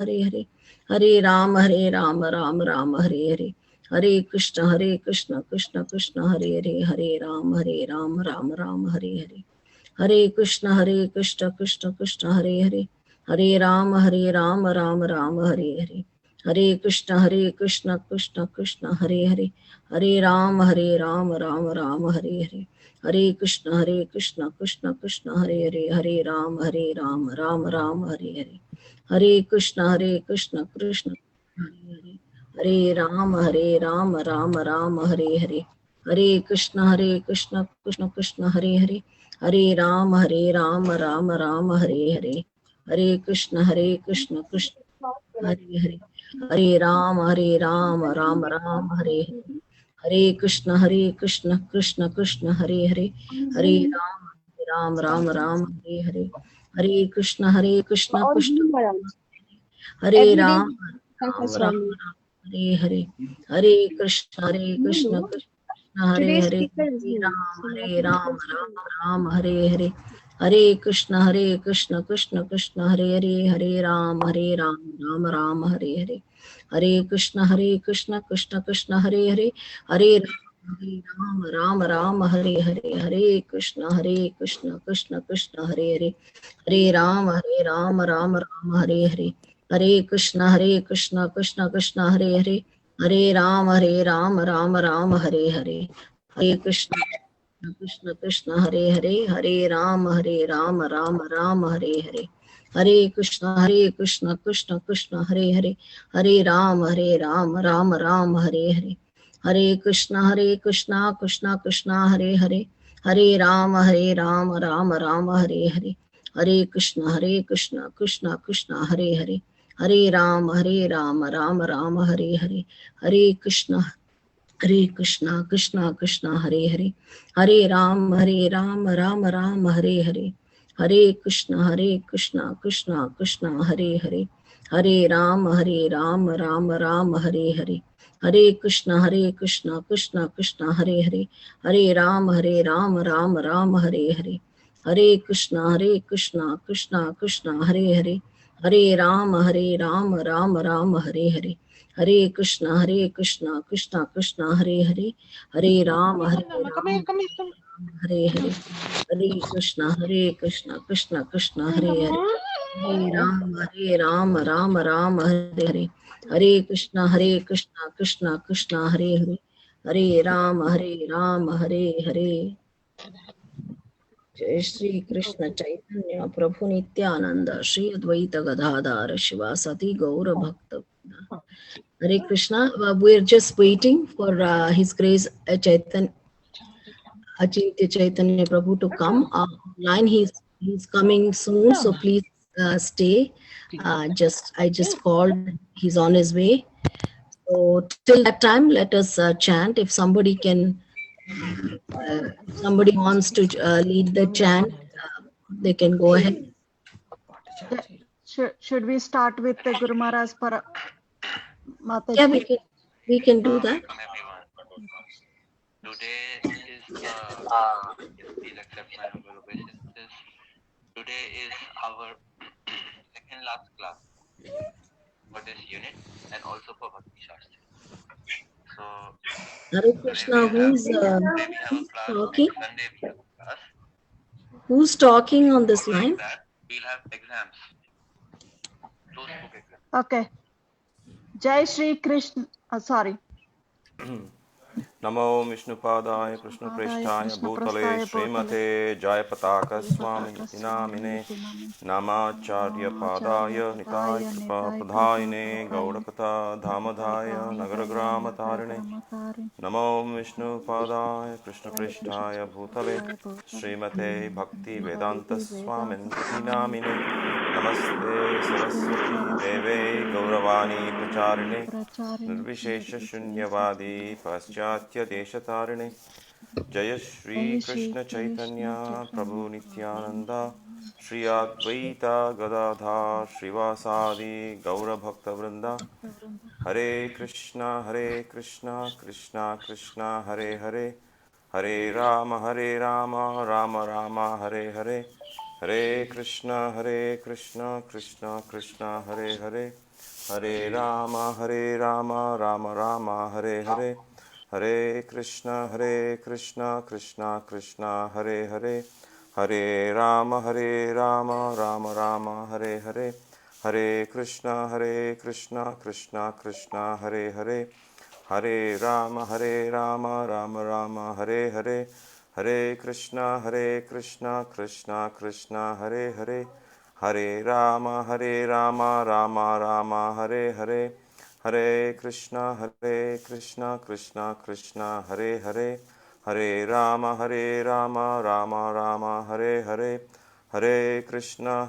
Hare Hare, Hare Ram Ram Ram Hare Hare, Hare Krishna Krishna Krishna Hare Hare, Hare Ram Ram Ram Hare Hare, Hare Krishna Krishna Krishna Hare Hare, Hare Ram Ram Ram Hare Hare, Hare Krishna Krishna Krishna Hare Hare, Hare Ram Ram Ram Hare Hare, Hare Krishna Krishna Krishna Hare Hare, Hare Ram Ram Ram Hare Hare, Hare Krishna Krishna Krishna Hare Hare, Hare Ram Ram Ram Hare Hare, Hare Krishna Krishna Krishna Hare Hare, Hare Ram Ram Ram Hare Hare, Hare Krishna Krishna Krishna Hare Hare, Hare Ram Ram Ram Hare Hare, Hare Krishna Krishna Krishna Hare Hare, Hare Ram Ram Hare Hare, Hare Krishna Krishna Hare Every Ram day, Ram Swami. Ram Hare Hare, Hare Krishna Krishna No, Krishna Hare today's Hare, speaker is Hare me. So let me Ram continue. Ram Hare Hare, हरे कृष्ण कृष्ण कृष्ण हरे हरे, हरे राम राम राम हरे हरे, हरे कृष्ण कृष्ण कृष्ण हरे हरे, हरे राम राम हरे हरे, हरे कृष्ण कृष्ण कृष्ण हरे हरे, हरे राम राम राम हरे हरे, हरे कृष्ण कृष्ण कृष्ण हरे हरे, हरे राम राम राम हरे हरे, हरे कृष्ण कृष्ण कृष्ण हरे हरे, हरे राम राम राम हरे हरे, हरे कृष्ण कृष्ण कृष्ण हरे हरे, हरे राम राम राम हरे हरे, हरे कृष्ण कृष्ण कृष्ण हरे हरे, हरे राम राम राम हरे हरे, हरे कृष्ण कृष्ण कृष्ण हरे हरे, हरे राम राम राम हरे हरे, हरे कृष्ण कृष्ण कृष्ण हरे हरे, हरे राम राम राम हरे हरे, हरे कृष्ण कृष्ण कृष्ण हरे हरे, हरे राम राम राम हरे हरे, हरे कृष्ण कृष्ण कृष्ण हरे हरे, हरे राम राम राम हरे हरे, हरे कृष्ण कृष्ण कृष्ण हरे हरे, हरे राम राम राम हरे हरे, हरे कृष्ण कृष्ण कृष्ण हरे हरे, हरे राम हरे हरे, हरे कृष्ण कृष्ण कृष्ण हरे हरे, हरे राम राम राम हरे हरे, हरे कृष्ण कृष्ण कृष्ण हरे हरे, हरे राम हरे हरे। जय श्री कृष्ण चैतन्य प्रभु नित्यानंद, श्री अद्वैत गदाधर शिवासति गौर भक्त। Hare Krishna. We're just waiting for His Grace Acintya Chaitanya Prabhu to come online. He's coming soon, so please stay. I just called. He's on his way. So till that time, let us chant. If somebody can, somebody wants to lead the chant, they can go ahead. Should we start with the Guru Maharaj para Yeah, Mataji? we can do that. Today is, yes, please accept my humble obeisances. Today is our second last class for this unit and also for Bhakti Shastra. So Hare today Krishna, today we have a class. talking? Next Sunday we have a class. Who's talking on this Following line? that, we'll have exams. Close book exams. Okay. Jai Shri Krishna. Sorry. नमो विष्णुपादाय कृष्णप्रेष्ठाय Krishna भूतले Prasthaya Bhutale श्रीमते जयपताक स्वामी Jayapataka Swami नामिने Niti Namini नामाचार्यपादाय Namacharya Nitai Padaya Nitai कृपाप्रधायिने Kripa गौडकथा धामधाय Dhamadaya नगरग्रामतारिणे Nagaragramatari नमो विष्णुपादाय कृष्णप्रेष्ठाय भूतले Prasthaya Bhutale श्रीमते Bhakti Vedanta भक्तिवेदान्तस्वामिनिति Swami नामिने नमस्ते Namaste Saraswati देवे Saraswati Deve गौरवाणी Gauravani प्रचारिणे Pracharini निर्विशेषशून्यवादी Nirvishesha पाश्चात्यदेशतारिणे जय Shri Jai Shri Krishna Chaitanya Krishna Prabhu Chaitanya Prabhu Nityanand Nityananda Shri Advaita Gadadhar श्रीवासादि गौरभक्तवृंद Bhaktivinoda Hare Krishna Krishna Krishna Hare Hare Hare Ram Ram Ram Hare Hare Hare Krishna, Krishna Krishna, Hare Hare, Hare Rama, Rama Rama, Hare Hare, Hare Krishna, Krishna Krishna, Hare Hare, Hare Rama, Rama Rama, Hare Hare, Hare Krishna, Krishna Krishna, Hare Hare, Hare Rama, Rama Rama, Hare Hare, Hare Krishna, Krishna Krishna, Hare Hare, Hare Rama, Rama Rama, Hare Hare, Hare Krishna, Krishna Krishna, Hare Hare, Hare Rama, Rama Rama, Hare Hare, Hare Krishna,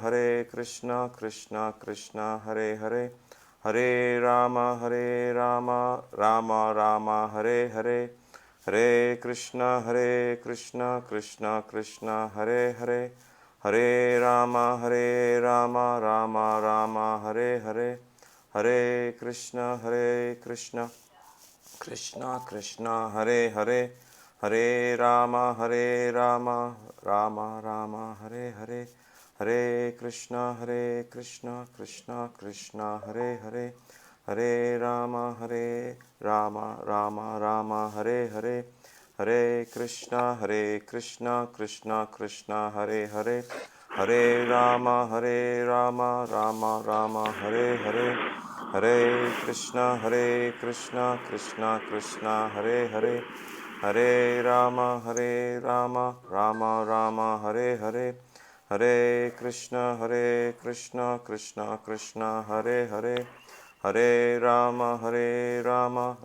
Krishna Krishna, Hare Hare, Hare Rama, Rama Rama, Hare Hare, Hare Krishna, Krishna Krishna, Hare Hare, Hare Rama, Rama Rama, Hare Hare, Hare Krishna, Krishna Krishna, Hare Hare, Hare Rama, Rama Rama, Hare Hare, Hare Krishna, Krishna Krishna, Hare Hare, Hare Rama, Rama Rama, Hare Hare, Hare Krishna, Krishna Krishna, Hare Hare, Hare Rama, Rama Rama, Hare Hare, Hare Krishna, Krishna Krishna, Hare Hare, Hare Rama, Rama Rama, Hare Hare, Hare Krishna, Krishna Krishna, Hare Hare, Hare Rama,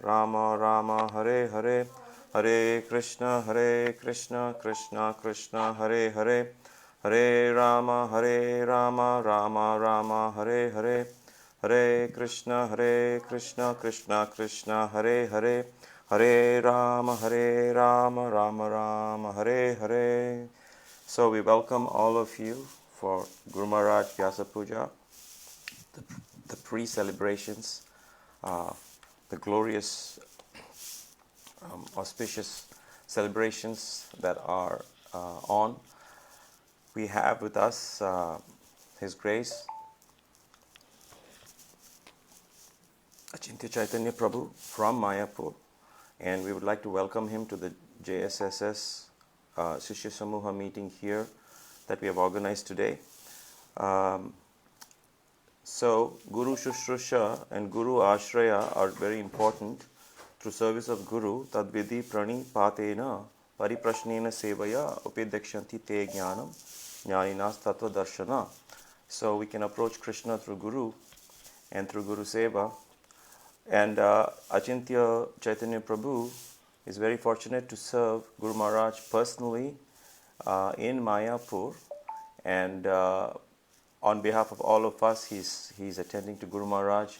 Rama Rama, Hare Hare, Hare Krishna, Krishna Krishna, Hare Hare, Hare Rama, Rama Rama, Hare Hare, Hare Krishna, Krishna Krishna, Hare Hare, Hare Rama, Rama Rama, Hare Hare. So we welcome all of you for Guru Maharaj Vyasa Puja, the pre-celebrations, the glorious, auspicious celebrations that are on. We have with us His Grace Acintya Caitanya Prabhu from Mayapur, and we would like to welcome him to the JSSS Shishya Samuha meeting here that we have organized today. So, Guru Shushrusha and Guru Ashraya are very important. Through service of Guru, Tadvidi Prani Patena Pariprashnena Sevaya Upedakshanti Te Jnanam Jnaninas Tattva Darshana. So, we can approach Krishna through Guru and through Guru Seva. And Acintya Caitanya Prabhu is very fortunate to serve Guru Maharaj personally in Mayapur, and on behalf of all of us, he's attending to Guru Maharaj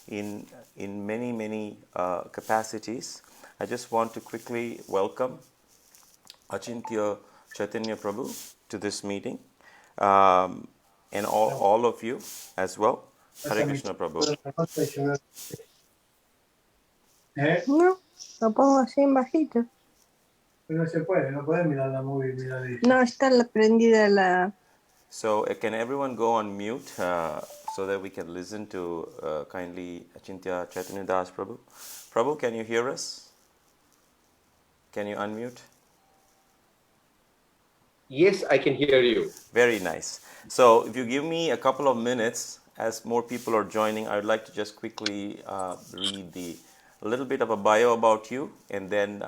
in many capacities. I just want to quickly welcome Acintya Caitanya Prabhu to this meeting, and all of you as well. Hare Krishna Prabhu. No, lo pongo así en bajito. No se puede, no puedes mirar la movie, No, está prendida la... So can everyone go on mute so that we can listen to kindly Acintya Caitanya Das Prabhu? Prabhu, can you hear us? Can you unmute? Yes, I can hear you. Very nice. So if you give me a couple of minutes, as more people are joining, I would like to just quickly read a little bit of a bio about you, and then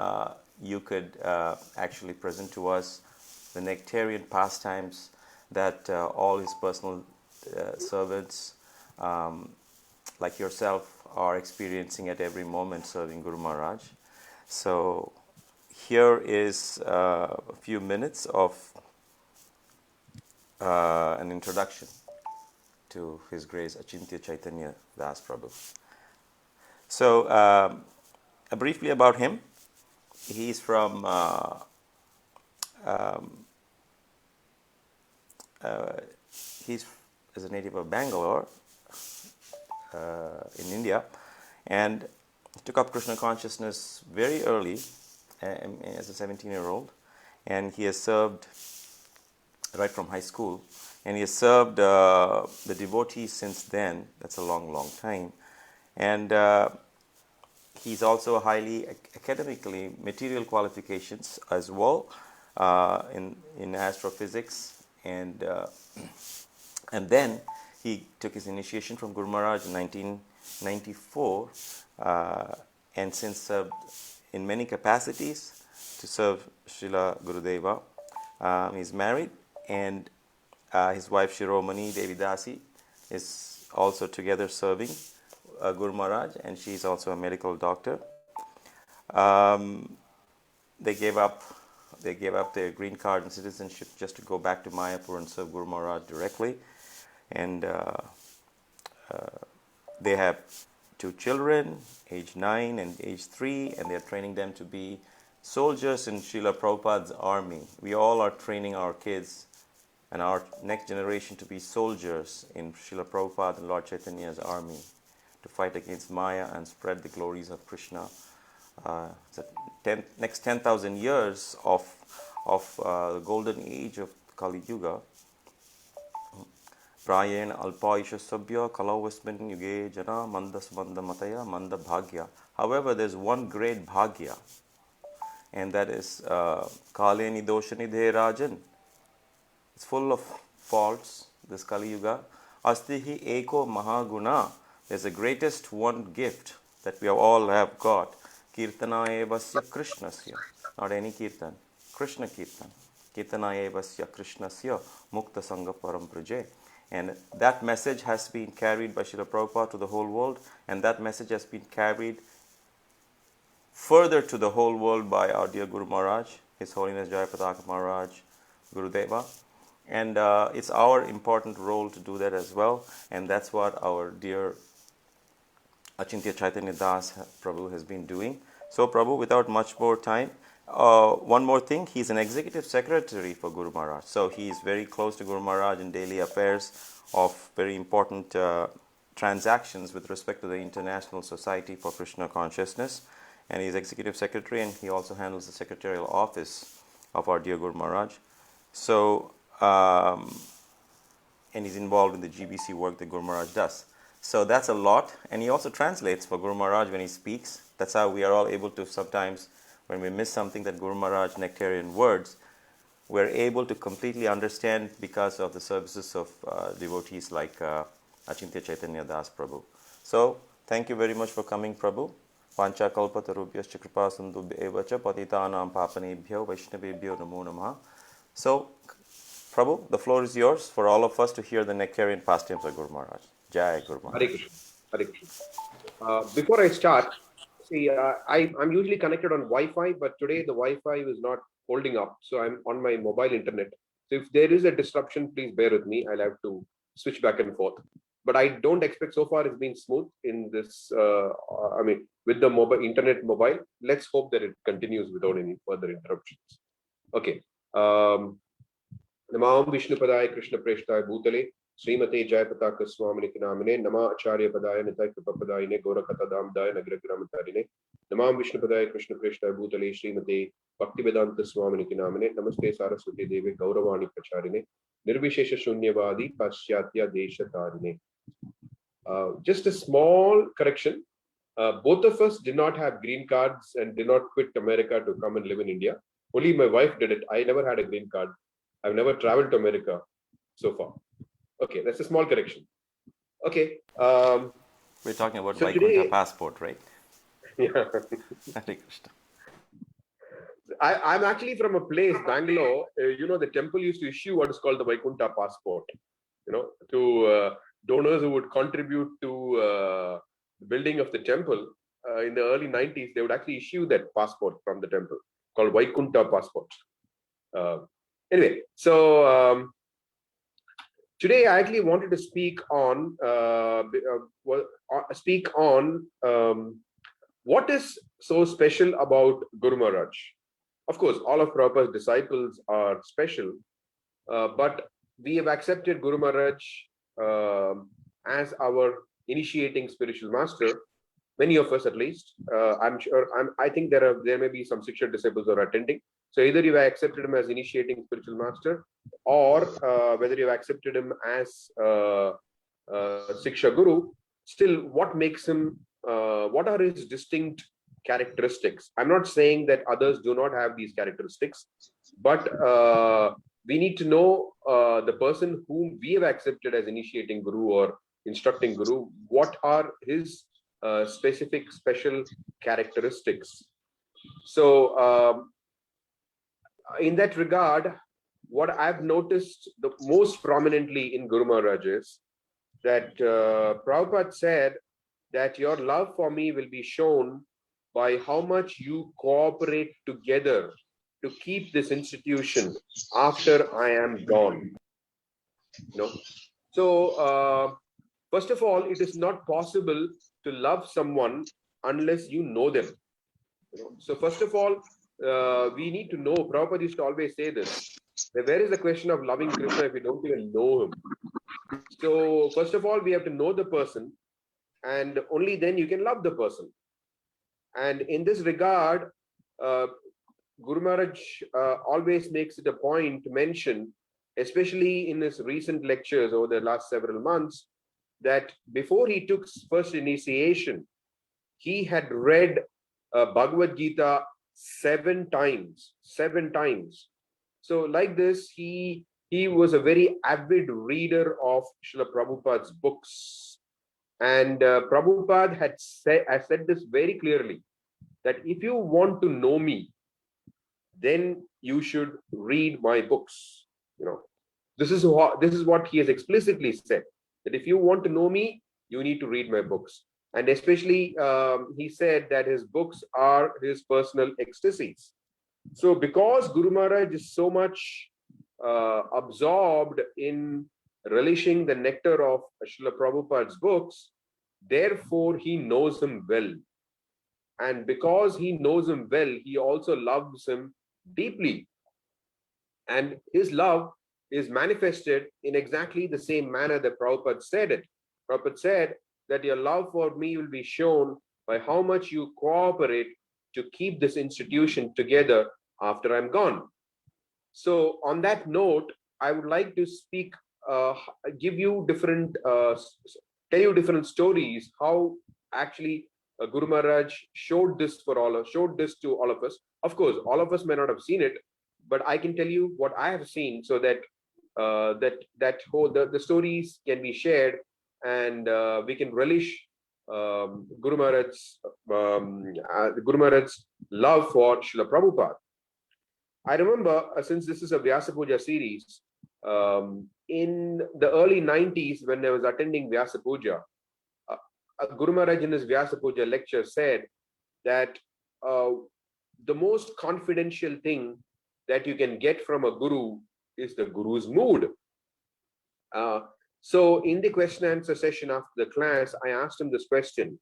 you could actually present to us the nectarian pastimes that all his personal servants, like yourself, are experiencing at every moment serving Guru Maharaj. So here is a few minutes of an introduction to His Grace Acintya Caitanya Das Prabhu. So briefly about him, he's from he's as a native of Bangalore in India, and took up Krishna consciousness very early as a 17-year-old, and he has served right from high school. And he has served the devotees since then. That's a long, long time. And he's also highly academically material qualifications as well in astrophysics. And then he took his initiation from Guru Maharaj in 1994 and since served in many capacities to serve Srila Gurudeva. He's married and his wife Shiromani Devidasi is also together serving Guru Maharaj, and she's also a medical doctor. They gave up their green card and citizenship just to go back to Mayapur and serve Guru Maharaj directly. And they have 2 children, age 9 and age 3, and they're training them to be soldiers in Srila Prabhupada's army. We all are training our kids and our next generation to be soldiers in Srila Prabhupada and Lord Chaitanya's army to fight against Maya and spread the glories of Krishna. The next 10,000 years of the golden age of Kali Yuga. Prayen alpaisha sabya kalavasmin yuge jana mandas manda mataya manda bhagya. However, there's one great bhagya, and that is kaleni doshanidhe rajan. It's full of faults, this Kali Yuga. Astihi eko mahaguna. There's the greatest one gift that we all have got. Kirtana evasya krishnasya. Not any kirtan, Krishna kirtan. Kirtana evasya krishnasya mukta sangha param praje. And that message has been carried by Srila Prabhupada to the whole world, and that message has been carried further to the whole world by our dear Guru Maharaj, His Holiness Jayapataka Maharaj, Gurudeva. And it's our important role to do that as well, and that's what our dear Acintya Caitanya Das Prabhu has been doing. So Prabhu, without much more time, one more thing, he's an executive secretary for Guru Maharaj. So he is very close to Guru Maharaj in daily affairs of very important transactions with respect to the International Society for Krishna Consciousness. And he's executive secretary, and he also handles the secretarial office of our dear Guru Maharaj. So, and he's involved in the GBC work that Guru Maharaj does. So that's a lot. And he also translates for Guru Maharaj when he speaks. That's how we are all able to sometimes, when we miss something that Guru Maharaj nectarian words, we're able to completely understand because of the services of devotees like Acintya Caitanya Das Prabhu. So, thank you very much for coming, Prabhu. Pancha kalpatarubhyascha kripa sindubhyevacha patitanam papanebhyo vaishnavebhyo namo namaha. So, Prabhu, the floor is yours for all of us to hear the nectarian pastimes of Guru Maharaj. Jai Guru Maharaj. Hare Krishna. Hare Krishna. Before I start, see, I'm usually connected on Wi-Fi, but today the Wi-Fi is not holding up, so I'm on my mobile internet. So if there is a disruption, please bear with me. I'll have to switch back and forth. But I don't expect, so far it's been smooth in this, with the internet mobile. Let's hope that it continues without any further interruptions. Okay. Namam Vishnu Padaya Krishna Preshthaya Bhutale Srimate Jayapataka Swami Namine Nama Acharya Padaya Nitai Kripapadayine Gorakata Damdaya Nagragramatarine Namam Vishnu Padaya Krishna Preshthaya Bhutale Srimate Bhaktivedanta Swami Namine Namaste Saraswati Devi Gauravani Pracharine Nirvishesha Shunyavadi Pasyatya Desha Tarine. Just a small correction. Both of us did not have green cards and did not quit America to come and live in India. Only my wife did it. I never had a green card. I've never traveled to America so far. Okay, that's a small correction. Okay. We're talking about so Vaikuntha passport, right? Yeah. Hare Krishna. I'm actually from a place, Bangalore. The temple used to issue what is called the Vaikuntha passport, to donors who would contribute to the building of the temple. In the early 90s, they would actually issue that passport from the temple called Vaikuntha passport. Anyway, so today I actually wanted to speak on what is so special about Guru Maharaj. Of course, all of Prabhupada's disciples are special, but we have accepted Guru Maharaj as our initiating spiritual master. Many of us, at least. I think there may be some Shiksha disciples who are attending. So either you have accepted him as initiating spiritual master, or whether you have accepted him as Siksha Guru, still what makes him, what are his distinct characteristics? I'm not saying that others do not have these characteristics, but we need to know the person whom we have accepted as initiating Guru or instructing Guru, what are his specific special characteristics. So in that regard, what I've noticed the most prominently in Guru Maharaj is that Prabhupada said that your love for me will be shown by how much you cooperate together to keep this institution after I am gone. So first of all, it is not possible to love someone unless you know them. So first of all, we need to know. Prabhupada used to always say this. Where is the question of loving Krishna if we don't even know him? So first of all, we have to know the person, and only then you can love the person. And in this regard, Guru Maharaj always makes it a point to mention, especially in his recent lectures over the last several months, that before he took first initiation, he had read Bhagavad Gita 7 times. So like this, he was a very avid reader of Srila Prabhupada's books. And Prabhupada had said this very clearly, that if you want to know me, then you should read my books. This is what he has explicitly said, that if you want to know me, you need to read my books. And especially he said that his books are his personal ecstasies. So because Guru Maharaj is so much absorbed in relishing the nectar of Srila Prabhupada's books, therefore he knows him well. And because he knows him well, he also loves him deeply. And his love is manifested in exactly the same manner that Prabhupada said it. Prabhupada said that your love for me will be shown by how much you cooperate to keep this institution together after I'm gone. So on that note, I would like to speak, give you different, tell you different stories, how actually Guru Maharaj showed this to all of us. Of course, all of us may not have seen it, but I can tell you what I have seen, so that the stories can be shared, and we can relish Guru Maharaj's love for Srila Prabhupada. I remember, since this is a Vyasa Puja series, in the early 90s, when I was attending Vyasa Puja, Guru Maharaj in his Vyasa Puja lecture said that the most confidential thing that you can get from a guru is the guru's mood. So in the question and answer session after the class, I asked him this question: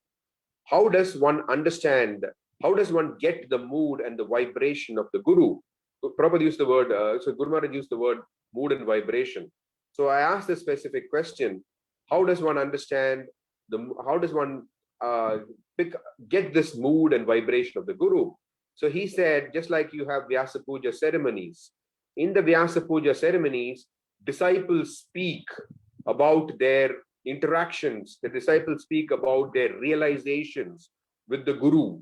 how does one understand, how does one get the mood and the vibration of the guru? Prabhupada used the word, so Guru Maharaj used the word mood and vibration. So I asked this specific question: how does one understand how does one get this mood and vibration of the guru? So he said, just like you have Vyasa Puja ceremonies, in the Vyasa Puja ceremonies, disciples speak about their interactions, the disciples speak about their realizations with the guru.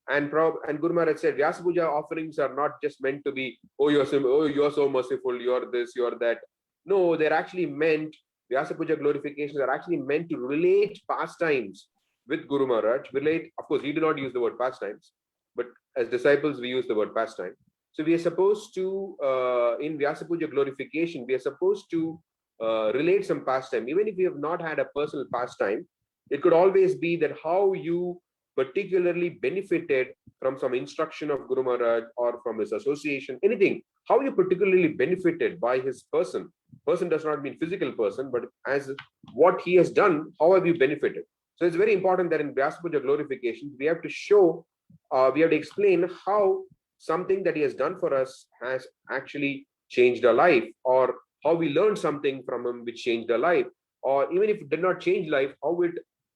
And Guru Maharaj said, Vyasa Puja offerings are not just meant to be, oh, you're so merciful, you're this, you're that. No, they're actually meant, Vyasa Puja glorifications are actually meant to relate pastimes with Guru Maharaj. Relate, of course, he did not use the word pastimes, but as disciples, we use the word pastime. So we are supposed to, in Vyasa Puja glorification, we are supposed to relate some pastime. Even if we have not had a personal pastime, it could always be that how you particularly benefited from some instruction of Guru Maharaj or from his association, anything, how you particularly benefited by his person. Person does not mean physical person, but as what he has done, how have you benefited? So it's very important that in Vyasa Puja glorification, we have to show, we have to explain how something that he has done for us has actually changed our life, or how we learned something from him which changed our life, or even if it did not change life, how it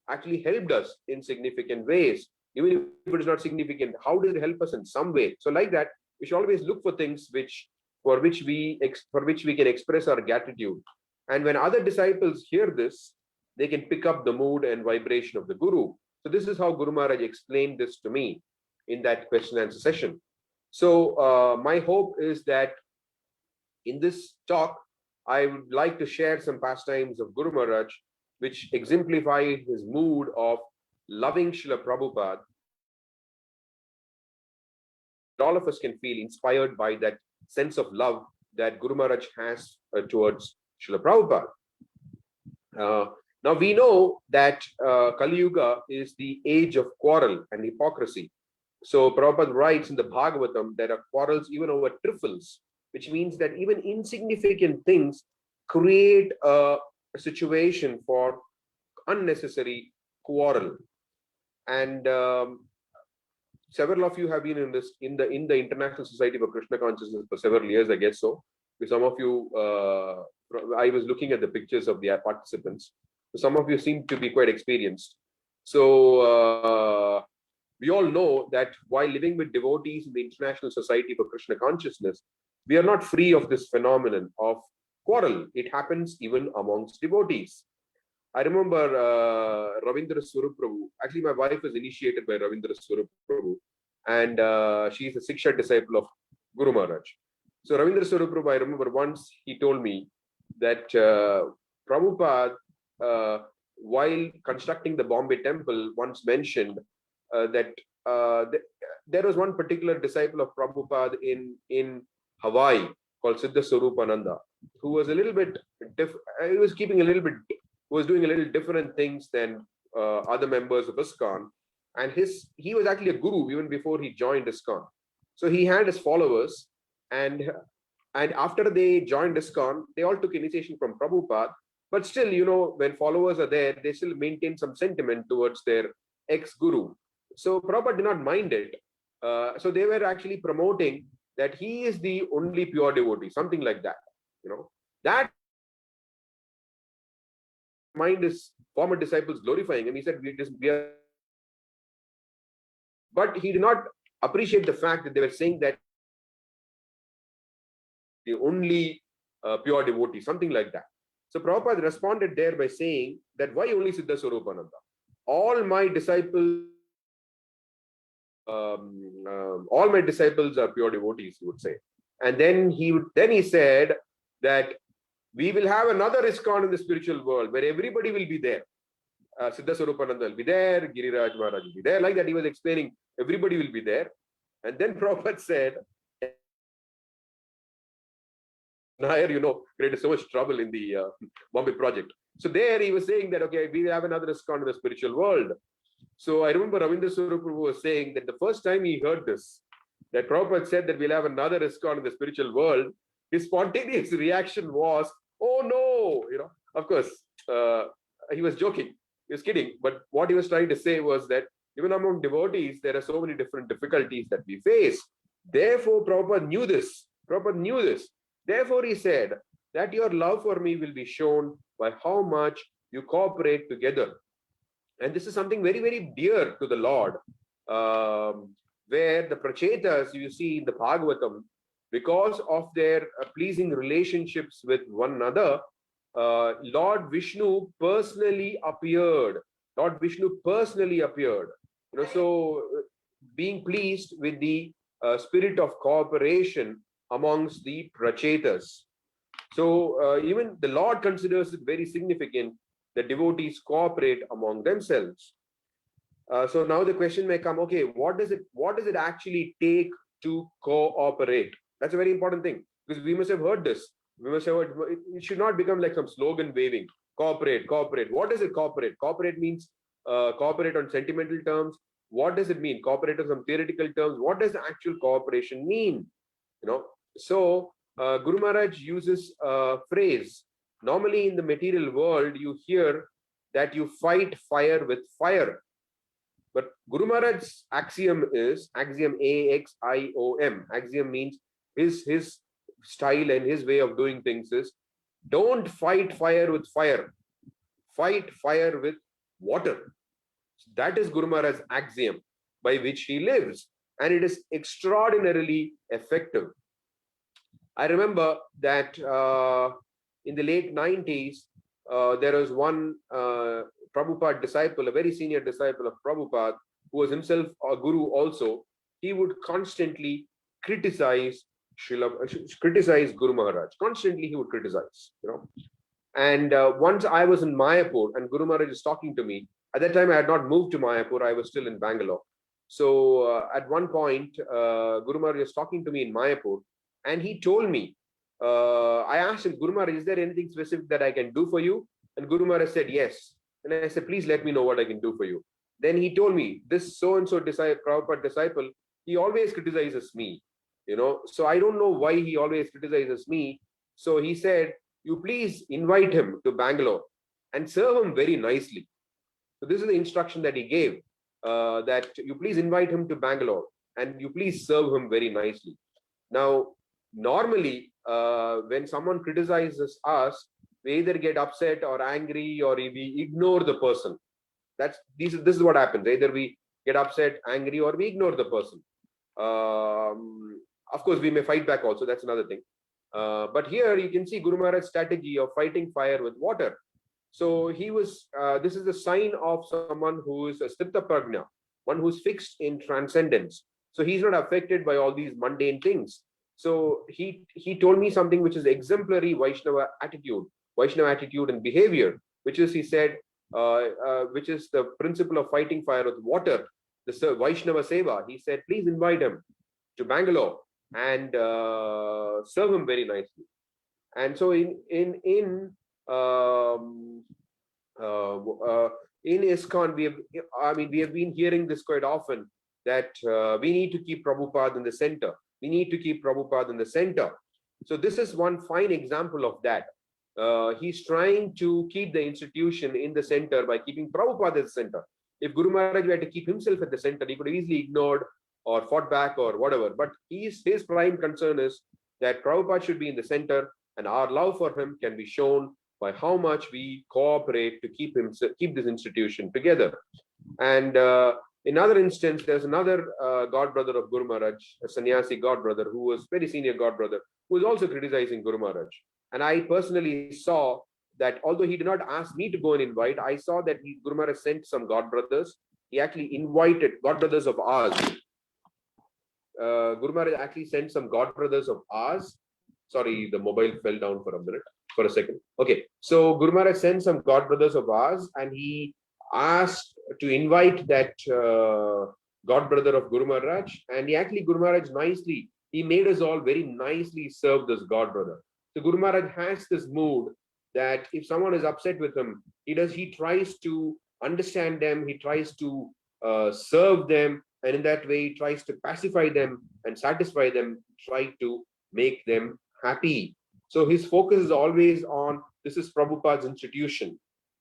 actually helped us in significant ways. Even if it is not significant, how did it help us in some way? So like that, We should always look for things for which we can express our gratitude. And when other disciples hear this, they can pick up the mood and vibration of the Guru. So this is how Guru Maharaj explained this to me in that question and answer session. So my hope is that in this talk, I would like to share some pastimes of Guru Maharaj, which exemplify his mood of loving Srila Prabhupada. All of us can feel inspired by that sense of love that Guru Maharaj has towards Srila Prabhupada. Now we know that Kali Yuga is the age of quarrel and hypocrisy. So Prabhupada writes in the Bhagavatam there are quarrels even over trifles, which means that even insignificant things create a situation for unnecessary quarrel. And several of you have been in this in the International Society for Krishna Consciousness for several years, I guess so. Some of you, I was looking at the pictures of the participants. Some of you seem to be quite experienced. So we all know that while living with devotees in the International Society for Krishna Consciousness, we are not free of this phenomenon of quarrel. It happens even amongst devotees. I remember Ravindra Swarup Prabhu. Actually, my wife was initiated by Ravindra Swarup Prabhu, and she is a Siksha disciple of Guru Maharaj. So Ravindra Swarup Prabhu, I remember once he told me that Prabhupada, while constructing the Bombay temple, once mentioned that there was one particular disciple of Prabhupada in Hawaii called Siddha Swarupananda, who was a little bit he was keeping a little bit, who was doing a little different things than other members of ISKCON, and he was actually a guru even before he joined ISKCON. So he had his followers, and after they joined ISKCON, they all took initiation from Prabhupada. But still, you know, when followers are there, they still maintain some sentiment towards their ex-guru. So Prabhupada did not mind it. So they were actually promoting that he is the only pure devotee, something like that. You know, that mind is former disciples glorifying him. He said, we are. But he did not appreciate the fact that they were saying that the only pure devotee, something like that. So Prabhupada responded there by saying that why only Siddha Swarupananda? All my disciples are pure devotees, he would say. And then he said that we will have another ISKCON in the spiritual world where everybody will be there. Siddha Swarupananda will be there, Giriraj Maharaj will be there. Like that, he was explaining everybody will be there. And then Prabhupada said, Nair, you know, created so much trouble in the Bombay project. So there he was saying that, okay, we will have another ISKCON in the spiritual world. So I remember Ravindra Swarup Prabhu was saying that the first time he heard this, that Prabhupada said that we'll have another ISKCON in the spiritual world, his spontaneous reaction was, oh no, you know, of course, he was joking, he was kidding. But what he was trying to say was that even among devotees, there are so many different difficulties that we face. Therefore, Prabhupada knew this. Therefore, he said that your love for me will be shown by how much you cooperate together. And this is something very, very dear to the Lord, where the Prachetas, you see in the Bhagavatam, because of their pleasing relationships with one another, Lord Vishnu personally appeared. You know, so being pleased with the spirit of cooperation amongst the Prachetas. So even the Lord considers it very significant that devotees cooperate among themselves. So now the question may come, okay, what does it actually take to cooperate? That's a very important thing, because we must have heard this. It should not become like some slogan waving. Cooperate. What does it cooperate? Cooperate means cooperate on sentimental terms. What does it mean? Cooperate on some theoretical terms. What does the actual cooperation mean? You know, so Guru Maharaj uses a phrase. Normally in the material world, you hear that you fight fire with fire. But Guru Maharaj's axiom is axiom AXIOM. Axiom means his style and his way of doing things is don't fight fire with fire. Fight fire with water. That is Guru Maharaj's axiom by which he lives. and it is extraordinarily effective. I remember that in the late 90s, there was one Prabhupada disciple, a very senior disciple of Prabhupada, who was himself a guru also. He would constantly criticize Guru Maharaj. Constantly he would criticize, And once I was in Mayapur and Guru Maharaj is talking to me. At that time, I had not moved to Mayapur. I was still in Bangalore. So at one point, Guru Maharaj was talking to me in Mayapur, and he told me, I asked him, Guru Maharaj, is there anything specific that I can do for you? And Guru Maharaj said, yes. And I said, please let me know what I can do for you. Then he told me, this so-and-so Prabhupada disciple, he always criticizes me, So I don't know why he always criticizes me. So he said, you please invite him to Bangalore and serve him very nicely. So this is the instruction that he gave, that you please invite him to Bangalore and you please serve him very nicely. Now, normally, when someone criticizes us, we either get upset or angry or we ignore the person. This is what happens. Either we get upset, angry, or we ignore the person. Of course, we may fight back also. That's another thing. But here you can see Guru Maharaj's strategy of fighting fire with water. So he was. This is a sign of someone who is a Stipta Prajna, one who's fixed in transcendence. So he's not affected by all these mundane things. So he told me something which is exemplary Vaishnava attitude and behavior, which is, he said, which is the principle of fighting fire with water, the Vaishnava Seva. He said, please invite him to Bangalore and serve him very nicely. And so in ISKCON, we have been hearing this quite often, that we need to keep Prabhupada in the center. We need to keep Prabhupada in the center. So this is one fine example of that. He's trying to keep the institution in the center by keeping Prabhupada at the center. If Guru Maharaj had to keep himself at the center, he could have easily ignored or fought back or whatever. But his prime concern is that Prabhupada should be in the center, and our love for him can be shown by how much we cooperate to keep this institution together. And in another instance, there's another godbrother of Guru Maharaj, a sannyasi godbrother, who was very senior godbrother, who was also criticizing Guru Maharaj. And I personally saw that although he did not ask me to go and invite, I saw that Guru Maharaj sent some godbrothers. He actually invited godbrothers of ours. Guru Maharaj actually sent some godbrothers of ours. Sorry, the mobile fell down for a second. Okay, so Guru Maharaj sent some godbrothers of ours, and he asked to invite that godbrother of Guru Maharaj, and Guru Maharaj he made us all very nicely serve this godbrother. So Guru Maharaj has this mood that if someone is upset with him, he tries to understand them, he tries to serve them, and in that way he tries to pacify them and satisfy them, try to make them happy. So his focus is always on, this is Prabhupada's institution,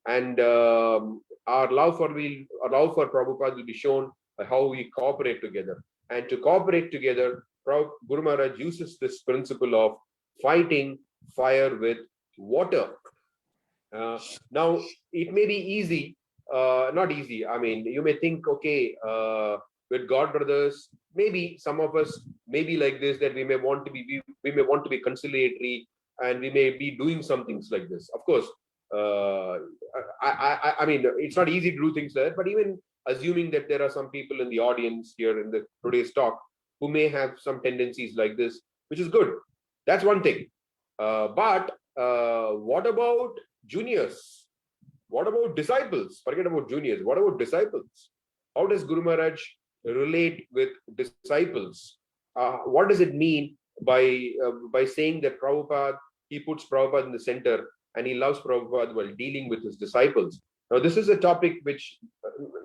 and our love for Prabhupada will be shown by how we cooperate together. And to cooperate together, Guru Maharaj uses this principle of fighting fire with water. Now, it may be easy, not easy. I mean, you may think, okay, with God brothers, maybe some of us may be like this, that we may want to be conciliatory, and we may be doing some things like this. Of course, I mean, it's not easy to do things like that, but even assuming that there are some people in the audience here in today's talk who may have some tendencies like this, which is good. That's one thing. But what about juniors? What about disciples? Forget about juniors. What about disciples? How does Guru Maharaj relate with disciples? What does it mean by saying that he puts Prabhupada in the center and he loves Prabhupada while dealing with his disciples? Now, this is a topic which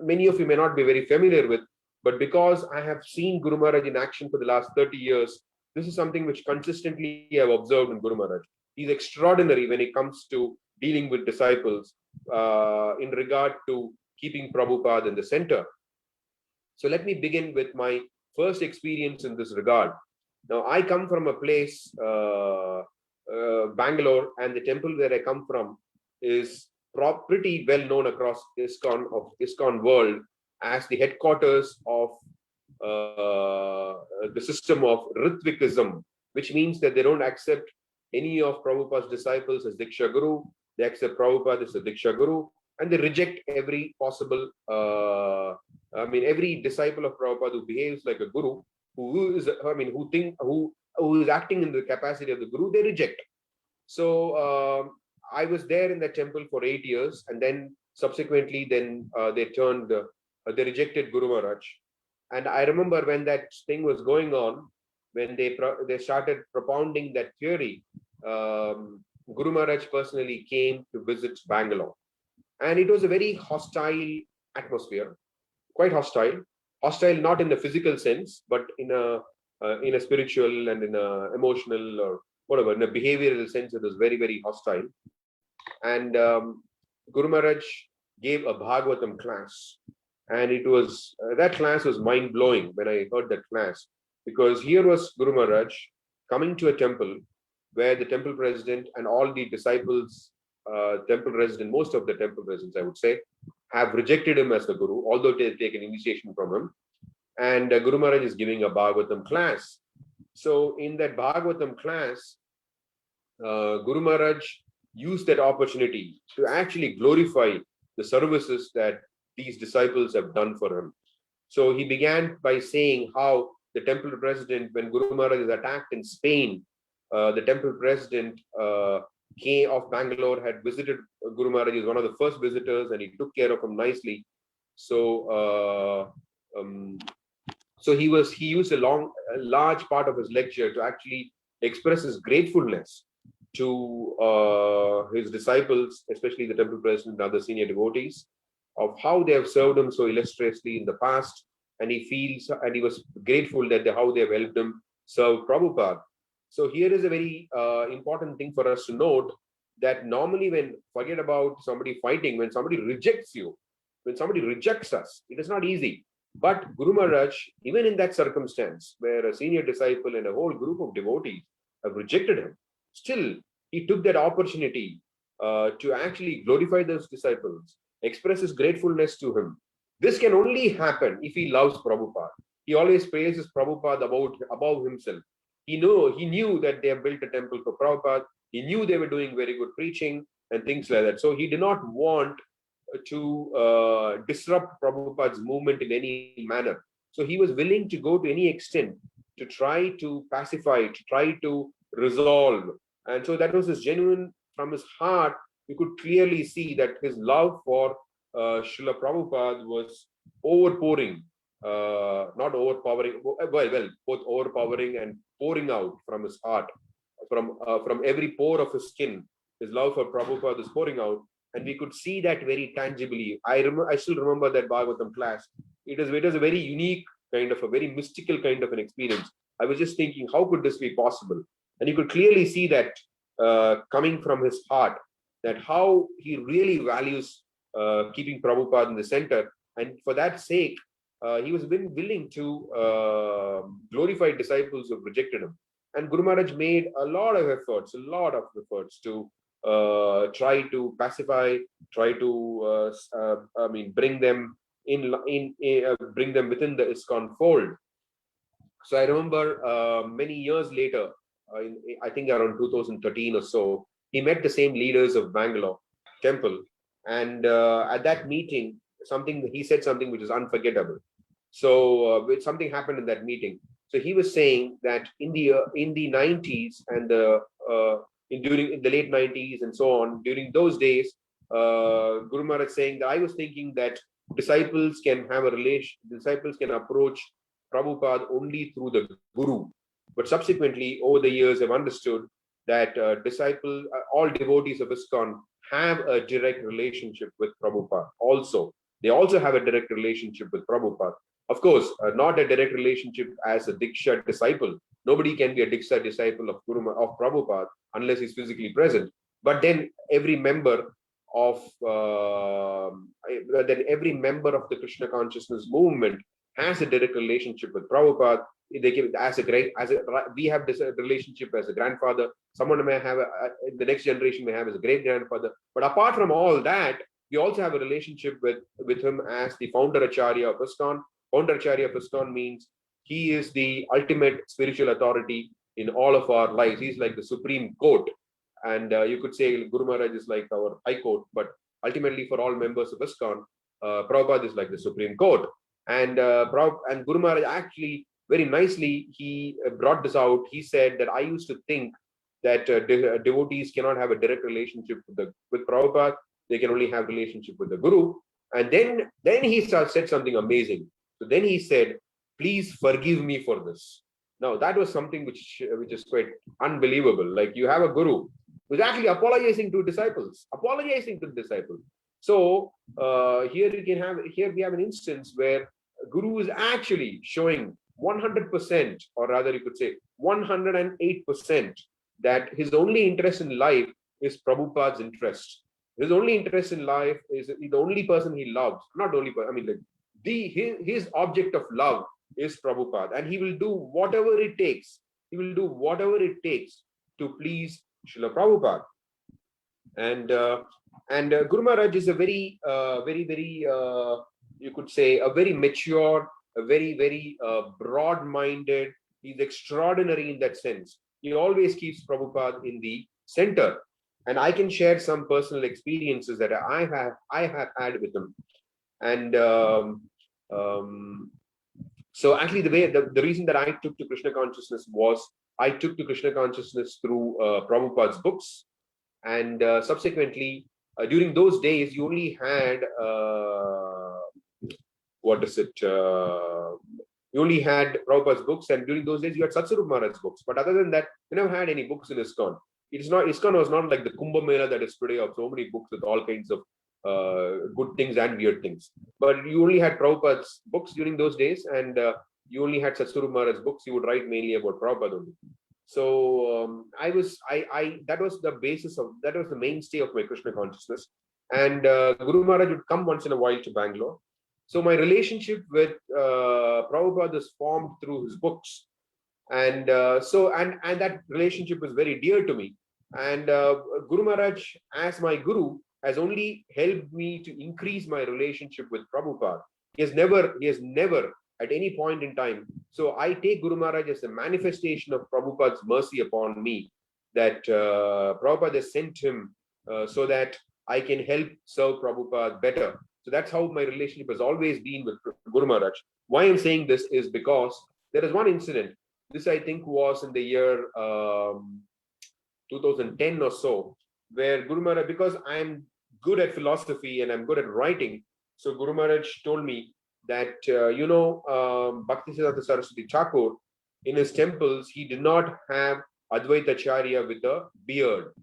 many of you may not be very familiar with, but because I have seen Guru Maharaj in action for the last 30 years, this is something which consistently I have observed in Guru Maharaj. He's extraordinary when it comes to dealing with disciples in regard to keeping Prabhupada in the center. So let me begin with my first experience in this regard. Now, I come from a place, Bangalore, and the temple where I come from is pretty well known across ISKCON world as the headquarters of the system of Ritvikism, which means that they don't accept any of Prabhupada's disciples as Diksha Guru. They accept Prabhupada as a Diksha Guru, and they reject every possible, every disciple of Prabhupada who behaves like a guru, who is acting in the capacity of the guru, they reject. So I was there in that temple for 8 years, and then subsequently, they rejected Guru Maharaj. And I remember when that thing was going on, when they started propounding that theory, Guru Maharaj personally came to visit Bangalore, and it was a very hostile atmosphere, quite hostile. Hostile not in the physical sense, but in a spiritual and in a emotional or whatever, in a behavioral sense, it was very, very hostile. And Guru Maharaj gave a Bhagavatam class, and it was that class was mind blowing when I heard that class, because here was Guru Maharaj coming to a temple where the temple president and all the disciples, most of the temple residents, I would say, have rejected him as the Guru, although they take an initiation from him. And Guru Maharaj is giving a Bhagavatam class. So in that Bhagavatam class, Guru Maharaj used that opportunity to actually glorify the services that these disciples have done for him. So he began by saying how the temple president, when Guru Maharaj is attacked in Spain, the temple president of Bangalore had visited Guru Maharaj. He was one of the first visitors, and he took care of him nicely. So he used a large part of his lecture to actually express his gratefulness to his disciples, especially the temple president and other senior devotees, of how they have served him so illustriously in the past, and he was grateful that how they have helped him serve Prabhupada. So here is a very important thing for us to note, that normally forget about somebody fighting, when somebody rejects you, when somebody rejects us, it is not easy. But Guru Maharaj, even in that circumstance where a senior disciple and a whole group of devotees have rejected him, still he took that opportunity to actually glorify those disciples, express his gratefulness to him. This can only happen if he loves Prabhupada. He always praises Prabhupada above himself. He knew that they have built a temple for Prabhupada. He knew they were doing very good preaching and things like that. So he did not want to disrupt Prabhupada's movement in any manner. So he was willing to go to any extent to try to pacify, to try to resolve. And so that was his genuine, from his heart, you could clearly see that his love for Srila Prabhupada was overpowering, not overpowering, both overpowering and pouring out from his heart, from every pore of his skin. His love for Prabhupada is pouring out, and we could see that very tangibly. I still remember that Bhagavatam class. It was a very unique kind of a very mystical kind of an experience. I was just thinking, how could this be possible? And you could clearly see that coming from his heart, that how he really values keeping Prabhupada in the center, and for that sake, he was willing to glorify disciples who rejected him. And Guru Maharaj made a lot of efforts to try to pacify, try to bring them bring them within the ISKCON fold. So I remember many years later, I think around 2013 or so, he met the same leaders of Bangalore temple, and at that meeting, he said something which is unforgettable. So something happened in that meeting. So he was saying that in the 90s and during the late 90s and so on, during those days, Guru Maharaj saying that I was thinking that disciples can approach Prabhupada only through the Guru. But subsequently, over the years, I've understood that all devotees of ISKCON have a direct relationship with Prabhupada. They also have a direct relationship with Prabhupada. Of course, not a direct relationship as a Diksha disciple. Nobody can be a Diksha disciple of Prabhupada unless he's physically present. But then every member of the Krishna consciousness movement has a direct relationship with Prabhupada. We have this relationship as a grandfather. Someone may have the next generation may have as a great grandfather. But apart from all that, we also have a relationship with him as the founder Acharya of ISKCON, Founder-acharya of ISKCON means he is the ultimate spiritual authority in all of our lives. He's like the Supreme Court. And you could say Guru Maharaj is like our High Court, but ultimately for all members of ISKCON, Prabhupada is like the Supreme Court. And Guru Maharaj actually very nicely, he brought this out. He said that I used to think that devotees cannot have a direct relationship with Prabhupada. They can only have relationship with the Guru. And then he said something amazing. So then he said, please forgive me for this. Now that was something which is quite unbelievable. Like you have a Guru who's actually apologizing to disciples, So here we have an instance where Guru is actually showing 100%, or rather you could say 108%, that his only interest in life is Prabhupada's interest. His only interest in life is the only person he loves. Not only person, I mean, like his object of love is Prabhupada, and he will do whatever it takes. He will do whatever it takes to please Srila Prabhupada. And Guru Maharaj is a very, you could say, a very mature, a very broad-minded. He's extraordinary in that sense. He always keeps Prabhupada in the center. And I can share some personal experiences that I have had with him. And so actually the reason that I took to Krishna consciousness was I took to Krishna consciousness through Prabhupada's books. And subsequently, during those days, you only had, you only had Prabhupada's books, and during those days you had Satsarup Maharaj's books. But other than that, you never had any books in ISKCON. ISKCON was not like the Kumbh Mela that is today of so many books with all kinds of good things and weird things. But you only had Prabhupada's books during those days, and you only had Satsarup Maharaj's books. He would write mainly about Prabhupada only. So that was the mainstay of my Krishna consciousness. And Guru Maharaj would come once in a while to Bangalore. So my relationship with Prabhupada is formed through his books. And and that relationship was very dear to me. And Guru Maharaj, as my Guru, has only helped me to increase my relationship with Prabhupada. He has never at any point in time. So I take Guru Maharaj as a manifestation of Prabhupada's mercy upon me, that Prabhupada has sent him so that I can help serve Prabhupada better. So that's how my relationship has always been with Guru Maharaj. Why I'm saying this is because there is one incident. This I think was in the year 2010 or so, where Guru Maharaj, because I'm good at philosophy and I'm good at writing, so Guru Maharaj told me that, Bhaktisiddhanta Saraswati Thakur, in his temples, he did not have Advaita Acharya with a beard.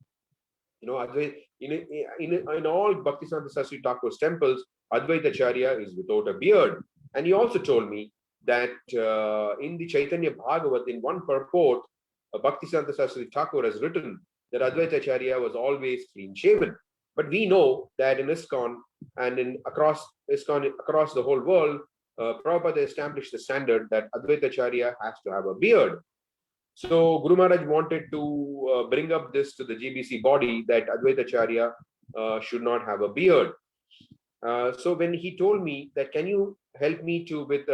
In all Bhaktisiddhanta Saraswati Thakur's temples, Advaita Acharya is without a beard. And he also told me that in the Caitanya Bhagavat, in one purport, Bhaktisiddhanta Saraswati Thakur has written that Advaita Acharya was always clean shaven. But we know that in ISKCON and across the whole world, Prabhupada established the standard that Advaita Acharya has to have a beard. So Guru Maharaj wanted to bring up this to the GBC body, that Advaita Acharya should not have a beard. So when he told me that, can you help me to with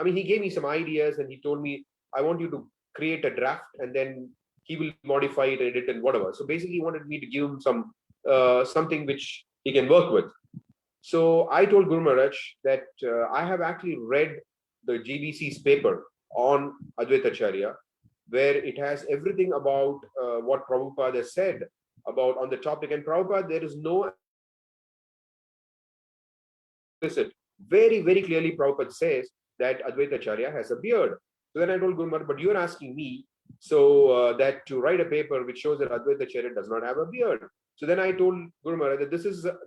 he gave me some ideas, and he told me, I want you to create a draft and then he will modify it, edit and whatever. So basically he wanted me to give him some something which he can work with. So I told Guru Maharaj that I have actually read the GBC's paper on Advaita Acharya, where it has everything about what Prabhupada has said about on the topic. And Prabhupada, there is no explicit. Very, very clearly Prabhupada says that Advaita Acharya has a beard. So then I told Guru Maharaj, but you're asking me that to write a paper which shows that Advaita Acharya does not have a beard. So then I told Guru Maharaj that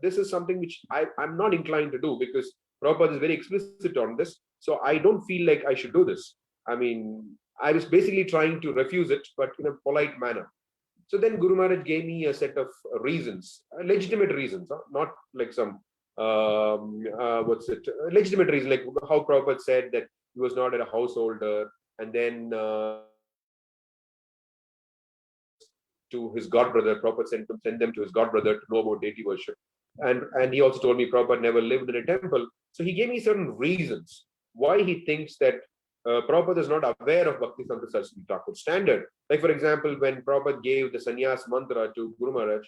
this is something which I'm not inclined to do, because Prabhupada is very explicit on this. So I don't feel like I should do this. I mean, I was basically trying to refuse it, but in a polite manner. So then Guru Maharaj gave me a set of reasons, legitimate reasons, not like some legitimate reason, like how Prabhupada said that he was not a householder, and then to his godbrother, Prabhupada sent them to his godbrother to know about deity worship. And he also told me Prabhupada never lived in a temple. So he gave me certain reasons. why he thinks that Prabhupada is not aware of Bhaktisiddhanta Saraswati Thakur standard. Like, for example, when Prabhupada gave the sannyas mantra to Guru Maharaj,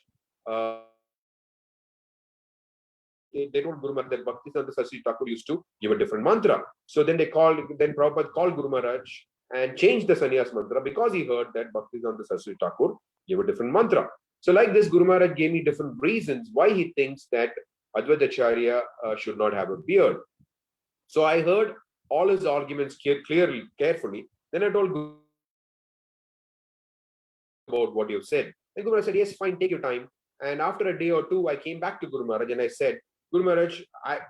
they told Guru Maharaj that Bhaktisiddhanta Saraswati Thakur used to give a different mantra. So then Prabhupada called Guru Maharaj and changed the sannyas mantra because he heard that Bhaktisiddhanta Saraswati Thakur gave a different mantra. So like this, Guru Maharaj gave me different reasons why he thinks that Advaita Acharya should not have a beard. So I heard all his arguments clearly, carefully. Then I told Guru about what you have said. And Guru Maharaj said, yes, fine, take your time. And after a day or two, I came back to Guru Maharaj and I said, Guru Maharaj,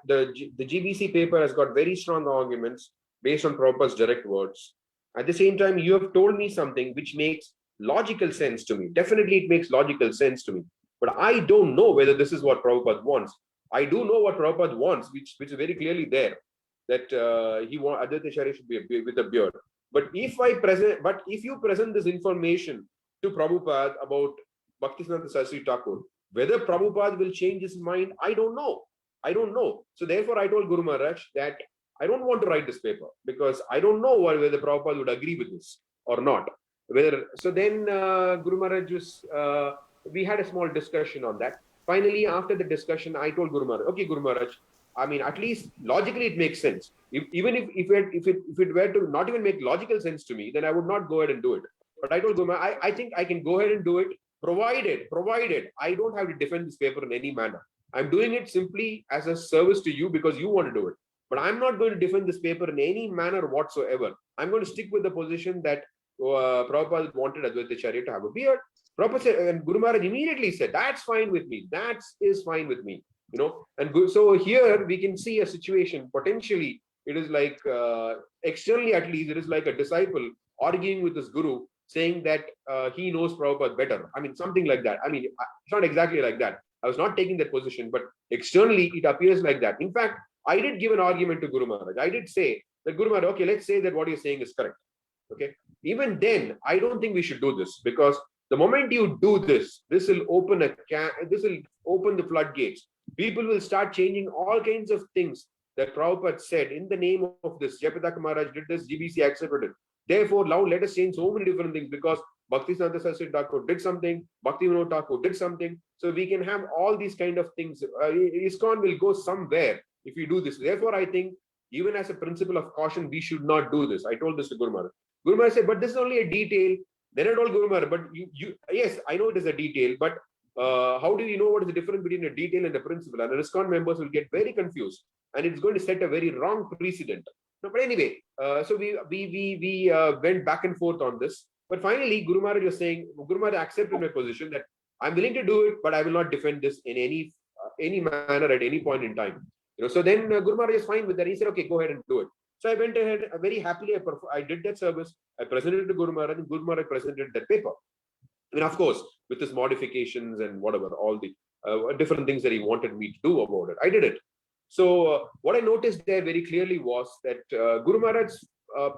the GBC paper has got very strong arguments based on Prabhupada's direct words. At the same time, you have told me something which makes logical sense to me. Definitely, it makes logical sense to me. But I don't know whether this is what Prabhupada wants. I do know what Prabhupada wants, which is very clearly there, that he wants Advaita Acharya should be with a beard. But if you present this information to Prabhupada about Bhaktisiddhanta Saraswati Thakur, whether Prabhupada will change his mind, I don't know. So therefore, I told Guru Maharaj that I don't want to write this paper because I don't know whether Prabhupada would agree with this or not. So then Guru Maharaj we had a small discussion on that. Finally, after the discussion, I told Guru Maharaj, okay, Guru Maharaj, I mean, at least logically it makes sense. Even if it were to not even make logical sense to me, then I would not go ahead and do it. But I told Guru Maharaj, I think I can go ahead and do it, provided I don't have to defend this paper in any manner. I'm doing it simply as a service to you because you want to do it. But I'm not going to defend this paper in any manner whatsoever. I'm going to stick with the position that Prabhupada wanted Advaita Acharya to have a beard. Prabhupada said, and Guru Maharaj immediately said, that's fine with me. That is fine with me. You know, and so here we can see a situation. Potentially, it is like externally at least, it is like a disciple arguing with his guru, saying that he knows Prabhupada better. I mean, something like that. I mean, it's not exactly like that. I was not taking that position, but externally it appears like that. In fact, I did give an argument to Guru Maharaj. I did say that Guru Maharaj, okay, let's say that what you're saying is correct. Okay. Even then, I don't think we should do this because the moment you do this, this will open the floodgates. People will start changing all kinds of things that Prabhupada said in the name of this. Jayapataka Maharaj did this, GBC accepted it. Therefore, now let us change so many different things because Bhaktisiddhanta Saraswati Thakur did something, Bhaktivinoda Thakur did something. So we can have all these kind of things. ISKCON will go somewhere if we do this. Therefore, I think even as a principle of caution, we should not do this. I told this to Guru Maharaj. Guru Maharaj said, but this is only a detail. Then I told Guru Maharaj, but yes, I know it is a detail, but how do you know what is the difference between a detail and a principle? And the ISKCON members will get very confused and it's going to set a very wrong precedent. No, but anyway, so we went back and forth on this. But finally, Guru Maharaj was saying, Guru Maharaj accepted my position that I'm willing to do it, but I will not defend this in any manner at any point in time. You know, so then Guru Maharaj is fine with that. He said, okay, go ahead and do it. So I went ahead very happily. I did that service. I presented it to Guru Maharaj, and Guru Maharaj presented that paper. And of course, with his modifications and whatever, all the different things that he wanted me to do about it, I did it. So what I noticed there very clearly was that Guru Maharaj's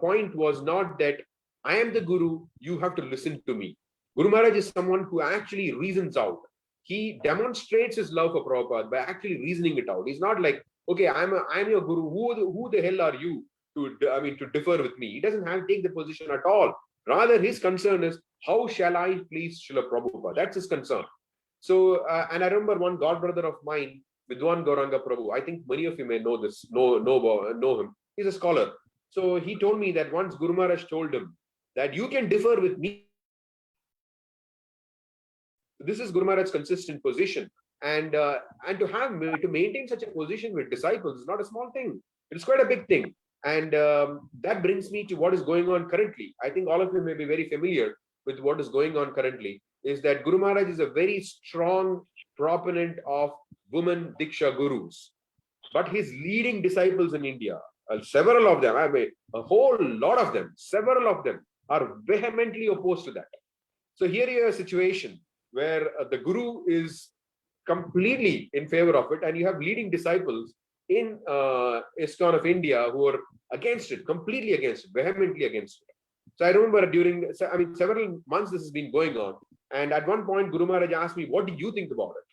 point was not that I am the Guru, you have to listen to me. Guru Maharaj is someone who actually reasons out. He demonstrates his love for Prabhupada by actually reasoning it out. He's not like, okay, I'm your Guru. Who the hell are you to differ with me? He doesn't have to take the position at all. Rather, his concern is, how shall I please Srila Prabhupada? That's his concern. So, and I remember one god brother of mine, Vidwan Gauranga Prabhu. I think many of you may know this, know him. He's a scholar. So he told me that once Guru Maharaj told him that you can differ with me. This is Guru Maharaj's consistent position. And to maintain such a position with disciples is not a small thing. It's quite a big thing. And that brings me to what is going on currently. I think all of you may be very familiar with what is going on currently, is that Guru Maharaj is a very strong proponent of women Diksha Gurus. But his leading disciples in India, several of them, I mean, a whole lot of them, several of them are vehemently opposed to that. So here you have a situation where the Guru is completely in favor of it, and you have leading disciples in ISKCON of India who are against it, completely against it, vehemently against it. So I remember several months this has been going on, and at one point Guru Maharaj asked me, what do you think about it?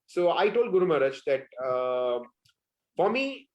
So I told Guru Maharaj that for me,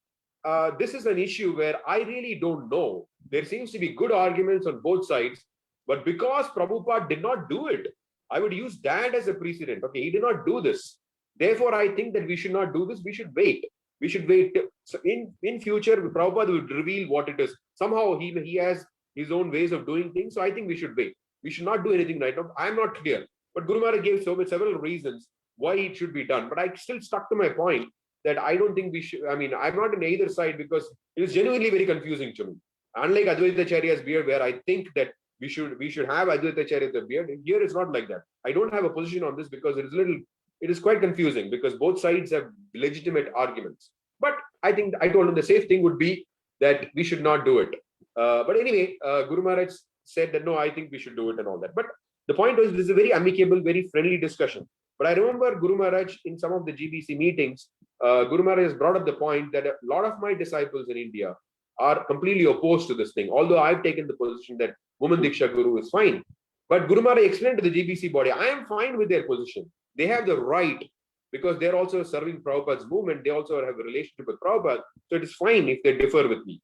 this is an issue where I really don't know. There seems to be good arguments on both sides, but because Prabhupada did not do it, I would use that as a precedent. Okay, he did not do this. Therefore, I think that we should not do this. We should wait. We should wait. So in future, Prabhupada will reveal what it is. Somehow he has his own ways of doing things. So I think we should wait. We should not do anything right now. I'm not clear. But Guru Maharaj gave several reasons why it should be done. But I still stuck to my point that I don't think we should. I mean, I'm not on either side because it is genuinely very confusing to me. Unlike Advaita Acharya's beard, where I think that we should have Advaita Acharya the beard, here it's not like that. I don't have a position on this because it is quite confusing because both sides have legitimate arguments. But I think I told him the safe thing would be that we should not do it. But anyway, Guru Maharaj said that no, I think we should do it and all that. But the point was, this is a very amicable, very friendly discussion. But I remember Guru Maharaj in some of the GBC meetings, Guru Maharaj has brought up the point that a lot of my disciples in India are completely opposed to this thing. Although I've taken the position that Woman Diksha Guru is fine. But Guru Maharaj explained to the GBC body, I am fine with their position. They have the right because they're also serving Prabhupada's movement. They also have a relationship with Prabhupada. So it is fine if they differ with me.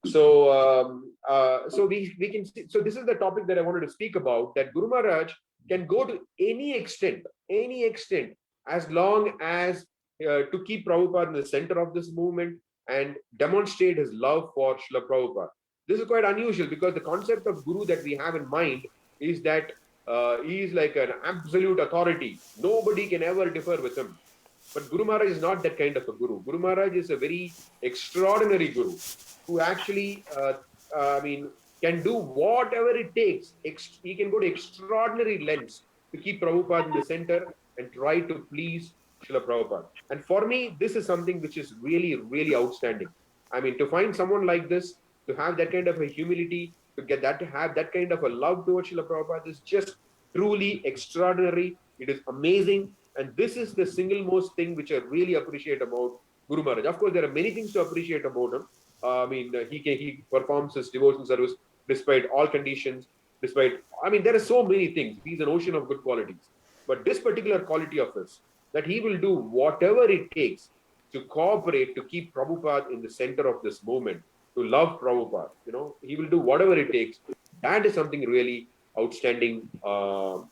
So, so we can see, so this is the topic that I wanted to speak about, that Guru Maharaj can go to any extent, as long as to keep Prabhupada in the center of this movement and demonstrate his love for Srila Prabhupada. This is quite unusual because the concept of Guru that we have in mind is that he is like an absolute authority. Nobody can ever differ with him. But Guru Maharaj is not that kind of a Guru. Guru Maharaj is a very extraordinary Guru who actually, can do whatever it takes. He can go to extraordinary lengths to keep Prabhupada in the center and try to please Srila Prabhupada. And for me, this is something which is really, really outstanding. I mean, to find someone like this, to have that kind of a humility, to have that kind of a love towards Srila Prabhupada is just truly extraordinary. It is amazing. And this is the single most thing which I really appreciate about Guru Maharaj. Of course, there are many things to appreciate about him. He performs his devotional service despite all conditions, there are so many things. He's an ocean of good qualities. But this particular quality of his, that he will do whatever it takes to cooperate, to keep Prabhupada in the center of this movement, to love Prabhupada. He will do whatever it takes. That is something really outstanding about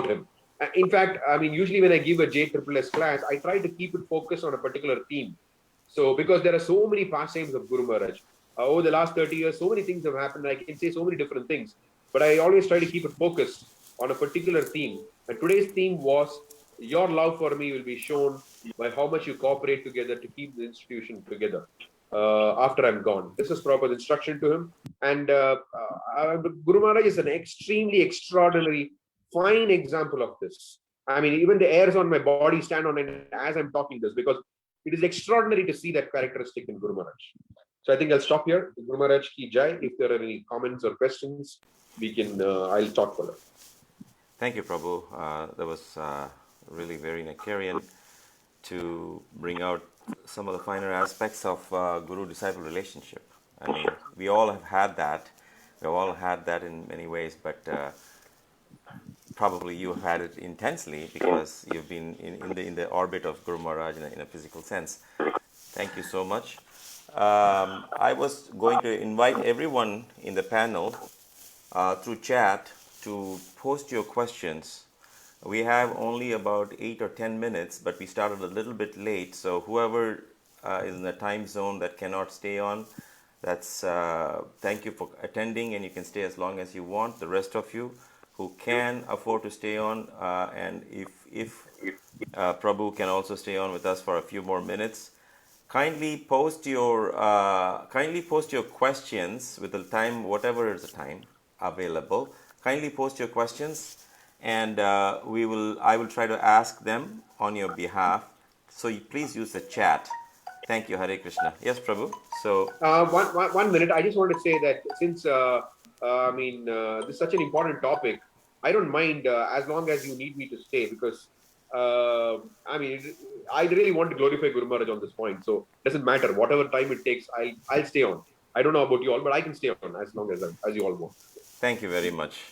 him. In fact, usually when I give a JSSS class, I try to keep it focused on a particular theme. So, because there are so many pastimes of Guru Maharaj, over the last 30 years, so many things have happened. I can say so many different things, but I always try to keep it focused on a particular theme. And today's theme was, your love for me will be shown by how much you cooperate together to keep the institution together after I'm gone. This is Prabhupada's instruction to him. And Guru Maharaj is an extremely extraordinary, fine example of this. Even the hairs on my body stand on it as I'm talking this, because it is extraordinary to see that characteristic in Guru Maharaj. So I think I'll stop here. Guru Maharaj ki jai. If there are any comments or questions, we can. I'll talk further. Thank you, Prabhu. That was really very nectarian to bring out some of the finer aspects of guru-disciple relationship. We all have had that. We've all had that in many ways, but probably you have had it intensely because you've been in the orbit of Guru Maharaj in a physical sense. Thank you so much. I was going to invite everyone in the panel through chat to post your questions. We have only about 8 or 10 minutes, but we started a little bit late. So whoever is in the time zone that cannot stay on, that's thank you for attending, and you can stay as long as you want. The rest of you who can afford to stay on, and if Prabhu can also stay on with us for a few more minutes, kindly post your questions with the time, whatever is the time available. Kindly post your questions, and I will try to ask them on your behalf. So please use the chat. Thank you, Hare Krishna. Yes, Prabhu. So 1 minute. I just want to say that since this is such an important topic, I don't mind as long as you need me to stay, because I really want to glorify Guru Maharaj on this point. So it doesn't matter whatever time it takes. I'll stay on. I don't know about you all, but I can stay on as long as you all want. Thank you very much.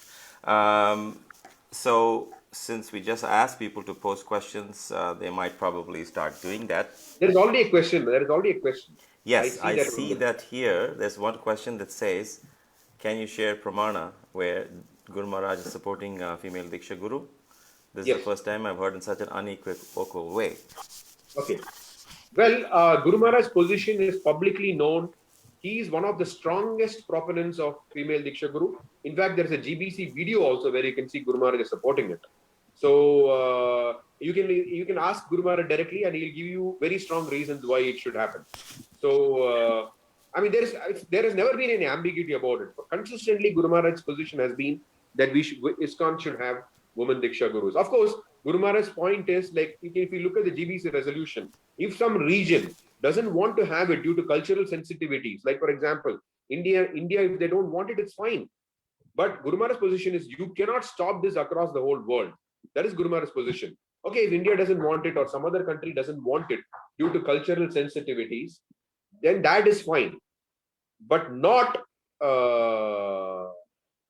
So since we just asked people to post questions, they might probably start doing that. There is already a question. Yes, I that see that here. There's one question that says, can you share pramana where Guru Maharaj is supporting female Diksha Guru? This is the Yes. first time I've heard in such an unequivocal way. Okay. Well, Guru Maharaj's position is publicly known. He is one of the strongest proponents of female Diksha Guru. In fact, there is a GBC video also where you can see Guru Maharaj is supporting it. So you can ask Guru Maharaj directly, and he'll give you very strong reasons why it should happen. So I mean, there has never been any ambiguity about it. Consistently, Guru Maharaj's position has been that ISKCON should have women Diksha Gurus. Of course, Guru Maharaj's point is, like, if you look at the GBC resolution, if some region doesn't want to have it due to cultural sensitivities, like for example, India, if they don't want it, it's fine. But Guru Maharaj's position is you cannot stop this across the whole world. That is Guru Maharaj's position. Okay, if India doesn't want it or some other country doesn't want it due to cultural sensitivities, then that is fine. But not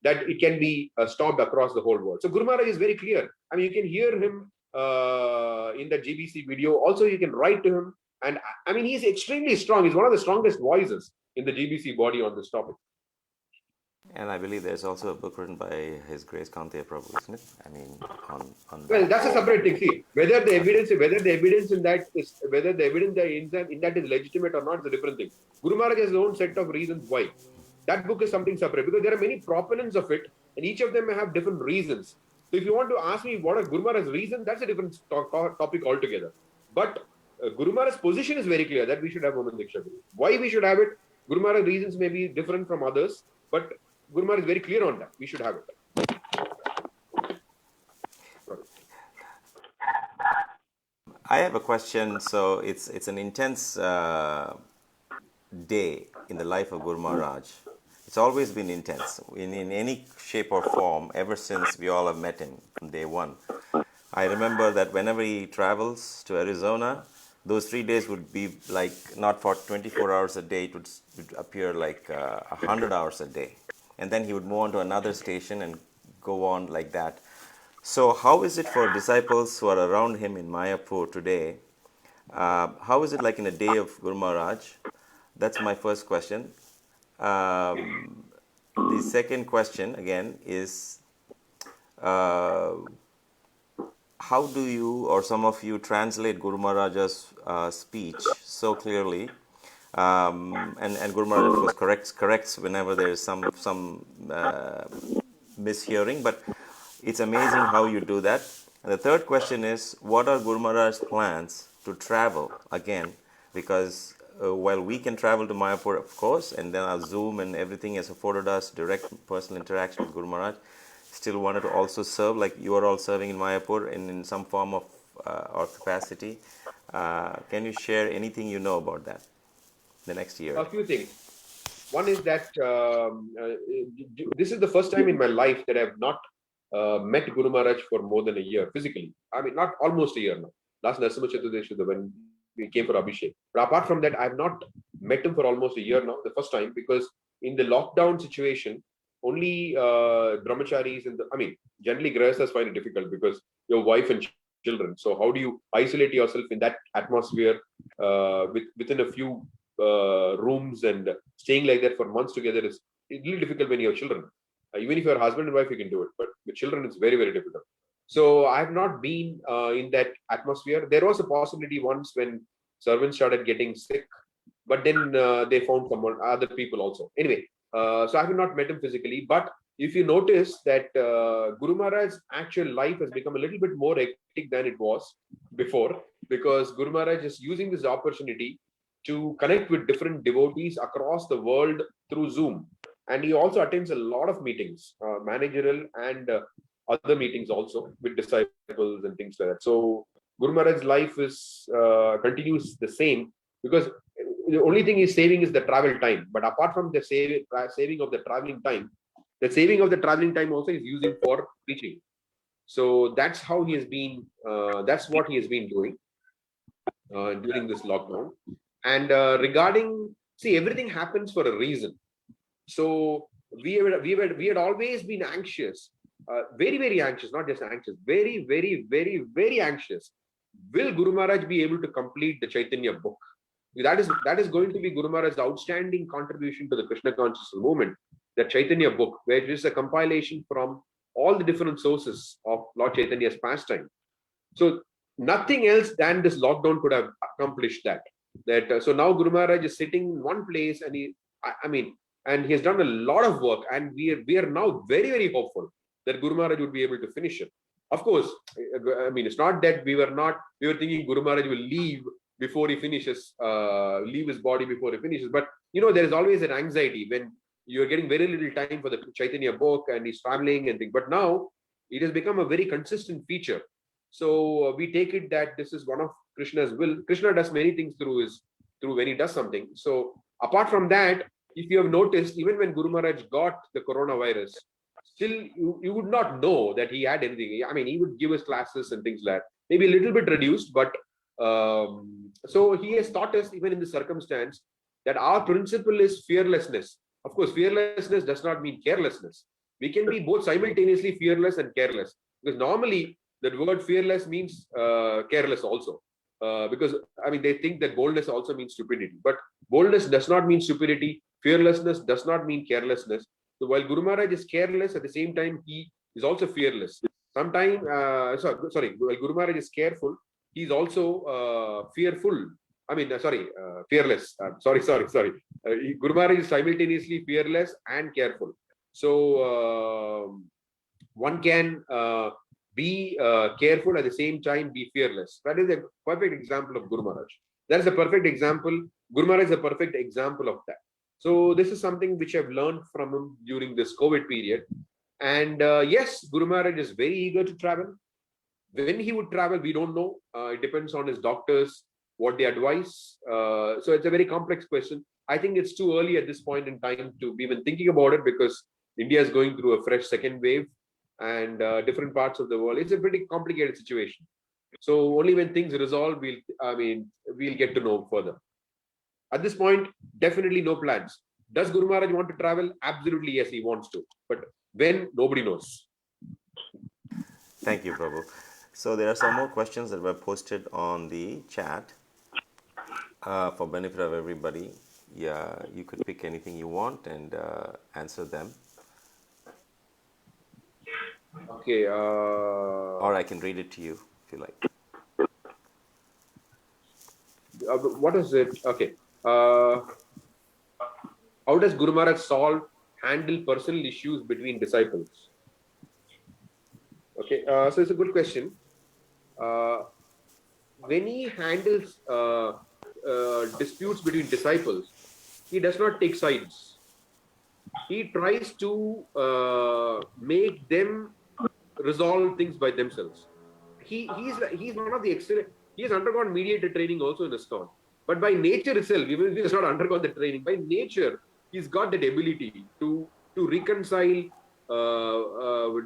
that it can be stopped across the whole world. So Guru Maharaj is very clear. I mean, you can hear him in the GBC video. Also, you can write to him. And I mean, he's extremely strong. He's one of the strongest voices in the GBC body on this topic. And I believe there's also a book written by His Grace Caitanya Prabhu, isn't it? I mean, on that. Well, that's a separate thing. See, whether the evidence in that is legitimate or not is a different thing. Guru Maharaj has his own set of reasons why. That book is something separate because there are many proponents of it, and each of them may have different reasons. So, if you want to ask me what are Guru Maharaj's reasons, that's a different topic altogether. But Guru Maharaj's position is very clear that we should have women Diksha Guru. Why we should have it? Guru Maharaj's reasons may be different from others, but Guru Maharaj is very clear on that. We should have it. I have a question. So it's an intense day in the life of Guru Maharaj. It's always been intense in any shape or form ever since we all have met him from day one. I remember that whenever he travels to Arizona, those 3 days would be like not for 24 hours a day. It would appear like 100 hours a day. And then he would move on to another station and go on like that. So how is it for disciples who are around him in Mayapur today? How is it like in a day of Guru Maharaj? That's my first question. The second question again is, how do you or some of you translate Guru Maharaj's speech so clearly? And Guru Maharaj, of course, corrects whenever there is some mishearing, but it's amazing how you do that. And the third question is, what are Guru Maharaj's plans to travel again? Because while we can travel to Mayapur, of course, and then our Zoom and everything has afforded us direct personal interaction with Guru Maharaj, still wanted to also serve, like you are all serving in Mayapur in some form of or capacity. Can you share anything you know about that? The next year? A few things. One is that this is the first time in my life that I have not met Guru Maharaj for more than a year physically. I mean, not almost a year now. Last Narasimha Chaturdashi when we came for Abhishek. But apart from that, I have not met him for almost a year now, the first time, because in the lockdown situation, only brahmacharis generally grihasthas find it difficult because your wife and children. So how do you isolate yourself in that atmosphere within a few rooms, and staying like that for months together is really difficult when you have children. Even if you're husband and wife, you can do it, but with children, it's very, very difficult. So I have not been in that atmosphere. There was a possibility once when servants started getting sick, but then they found other people also. Anyway, so I have not met him physically, but if you notice that Guru Maharaj's actual life has become a little bit more hectic than it was before, because Guru Maharaj is using this opportunity to connect with different devotees across the world through Zoom. And he also attends a lot of meetings, managerial and other meetings also with disciples and things like that. So Guru Maharaj's life is continues the same, because the only thing he's saving is the travel time. But apart from the saving of the traveling time, the saving of the traveling time also is using for preaching. So that's how he has been, that's what he has been doing during this lockdown. And regarding, see, everything happens for a reason. So we had always been anxious, very, very anxious, not just anxious, very, very, very, very anxious. Will Guru Maharaj be able to complete the Caitanya book? That is going to be Guru Maharaj's outstanding contribution to the Krishna consciousness movement. The Caitanya book, where it is a compilation from all the different sources of Lord Chaitanya's pastime. So nothing else than this lockdown could have accomplished that. So now Guru Maharaj is sitting in one place, and and he has done a lot of work, and we are now very, very hopeful that Guru Maharaj would be able to finish it. Of course, it's not that we were thinking Guru Maharaj will leave before he finishes, leave his body before he finishes. But there is always an anxiety when you're getting very little time for the Chaitanya book and he's traveling and things. But now it has become a very consistent feature. So we take it that this is one of Krishna's will. Krishna does many things through when he does something. So apart from that, if you have noticed, even when Guru Maharaj got the coronavirus, still you would not know that he had anything. He would give us classes and things like that. Maybe a little bit reduced, but so he has taught us, even in the circumstance, that our principle is fearlessness. Of course, fearlessness does not mean carelessness. We can be both simultaneously fearless and careless, because normally that word fearless means careless also. Because they think that boldness also means stupidity, but boldness does not mean stupidity. Fearlessness does not mean carelessness. So while Guru Maharaj is careless, at the same time he is also fearless. Sometimes, while Guru Maharaj is careful, he is also fearful. Fearless. Guru Maharaj is simultaneously fearless and careful. So one can be careful, at the same time be fearless. That is a perfect example of Guru Maharaj. That is a perfect example. Guru Maharaj is a perfect example of that. So this is something which I've learned from him during this COVID period. And yes, Guru Maharaj is very eager to travel. When he would travel, we don't know. It depends on his doctors, what they advise. So it's a very complex question. I think it's too early at this point in time to be even thinking about it, because India is going through a fresh second wave, and different parts of the world. It's a pretty complicated situation. So only when things resolve, we'll get to know further. At this point, definitely no plans. Does Guru Maharaj want to travel? Absolutely, yes, he wants to. But when? Nobody knows. Thank you, Prabhu. So there are some more questions that were posted on the chat for benefit of everybody. Yeah, you could pick anything you want and answer them. Okay. Or I can read it to you if you like. What is it? Okay. How does Guru Maharaj handle personal issues between disciples? Okay. So it's a good question. When he handles disputes between disciples, he does not take sides. He tries to make them resolve things by themselves. He's one of the excellent. He has undergone mediator training also in ISKCON. But by nature itself, even if he has not undergone the training, by nature, he's got that ability to reconcile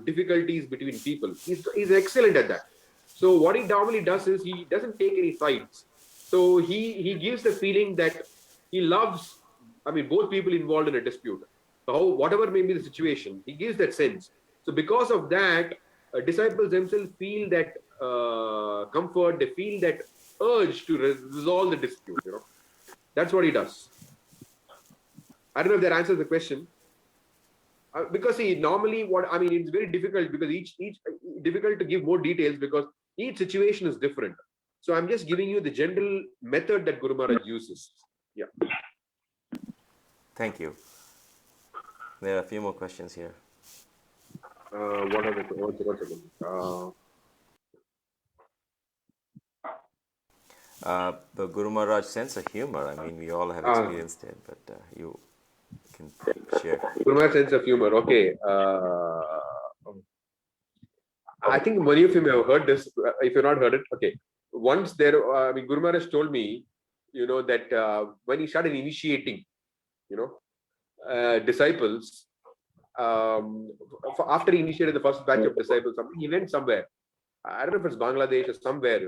difficulties between people. He's excellent at that. So what he normally does is he doesn't take any sides. So he gives the feeling that he loves, both people involved in a dispute. So whatever may be the situation, he gives that sense. So because of that, disciples themselves feel that comfort, they feel that urge to resolve the dispute. That's what he does. I don't know if that answers the question. Because normally it's very difficult, because each difficult to give more details, because each situation is different. So I'm just giving you the general method that Guru Maharaj uses. Yeah. Thank you. There are a few more questions here. What are the one second. The Guru Maharaj sense of humor. We all have experienced it, but you can share. Guru Maharaj sense of humor. Okay. I think many of you may have heard this. If you've not heard it, okay. Once Guru Maharaj told me, that when he started initiating, disciples, after he initiated the first batch of disciples, he went somewhere. I don't know if it's Bangladesh or somewhere,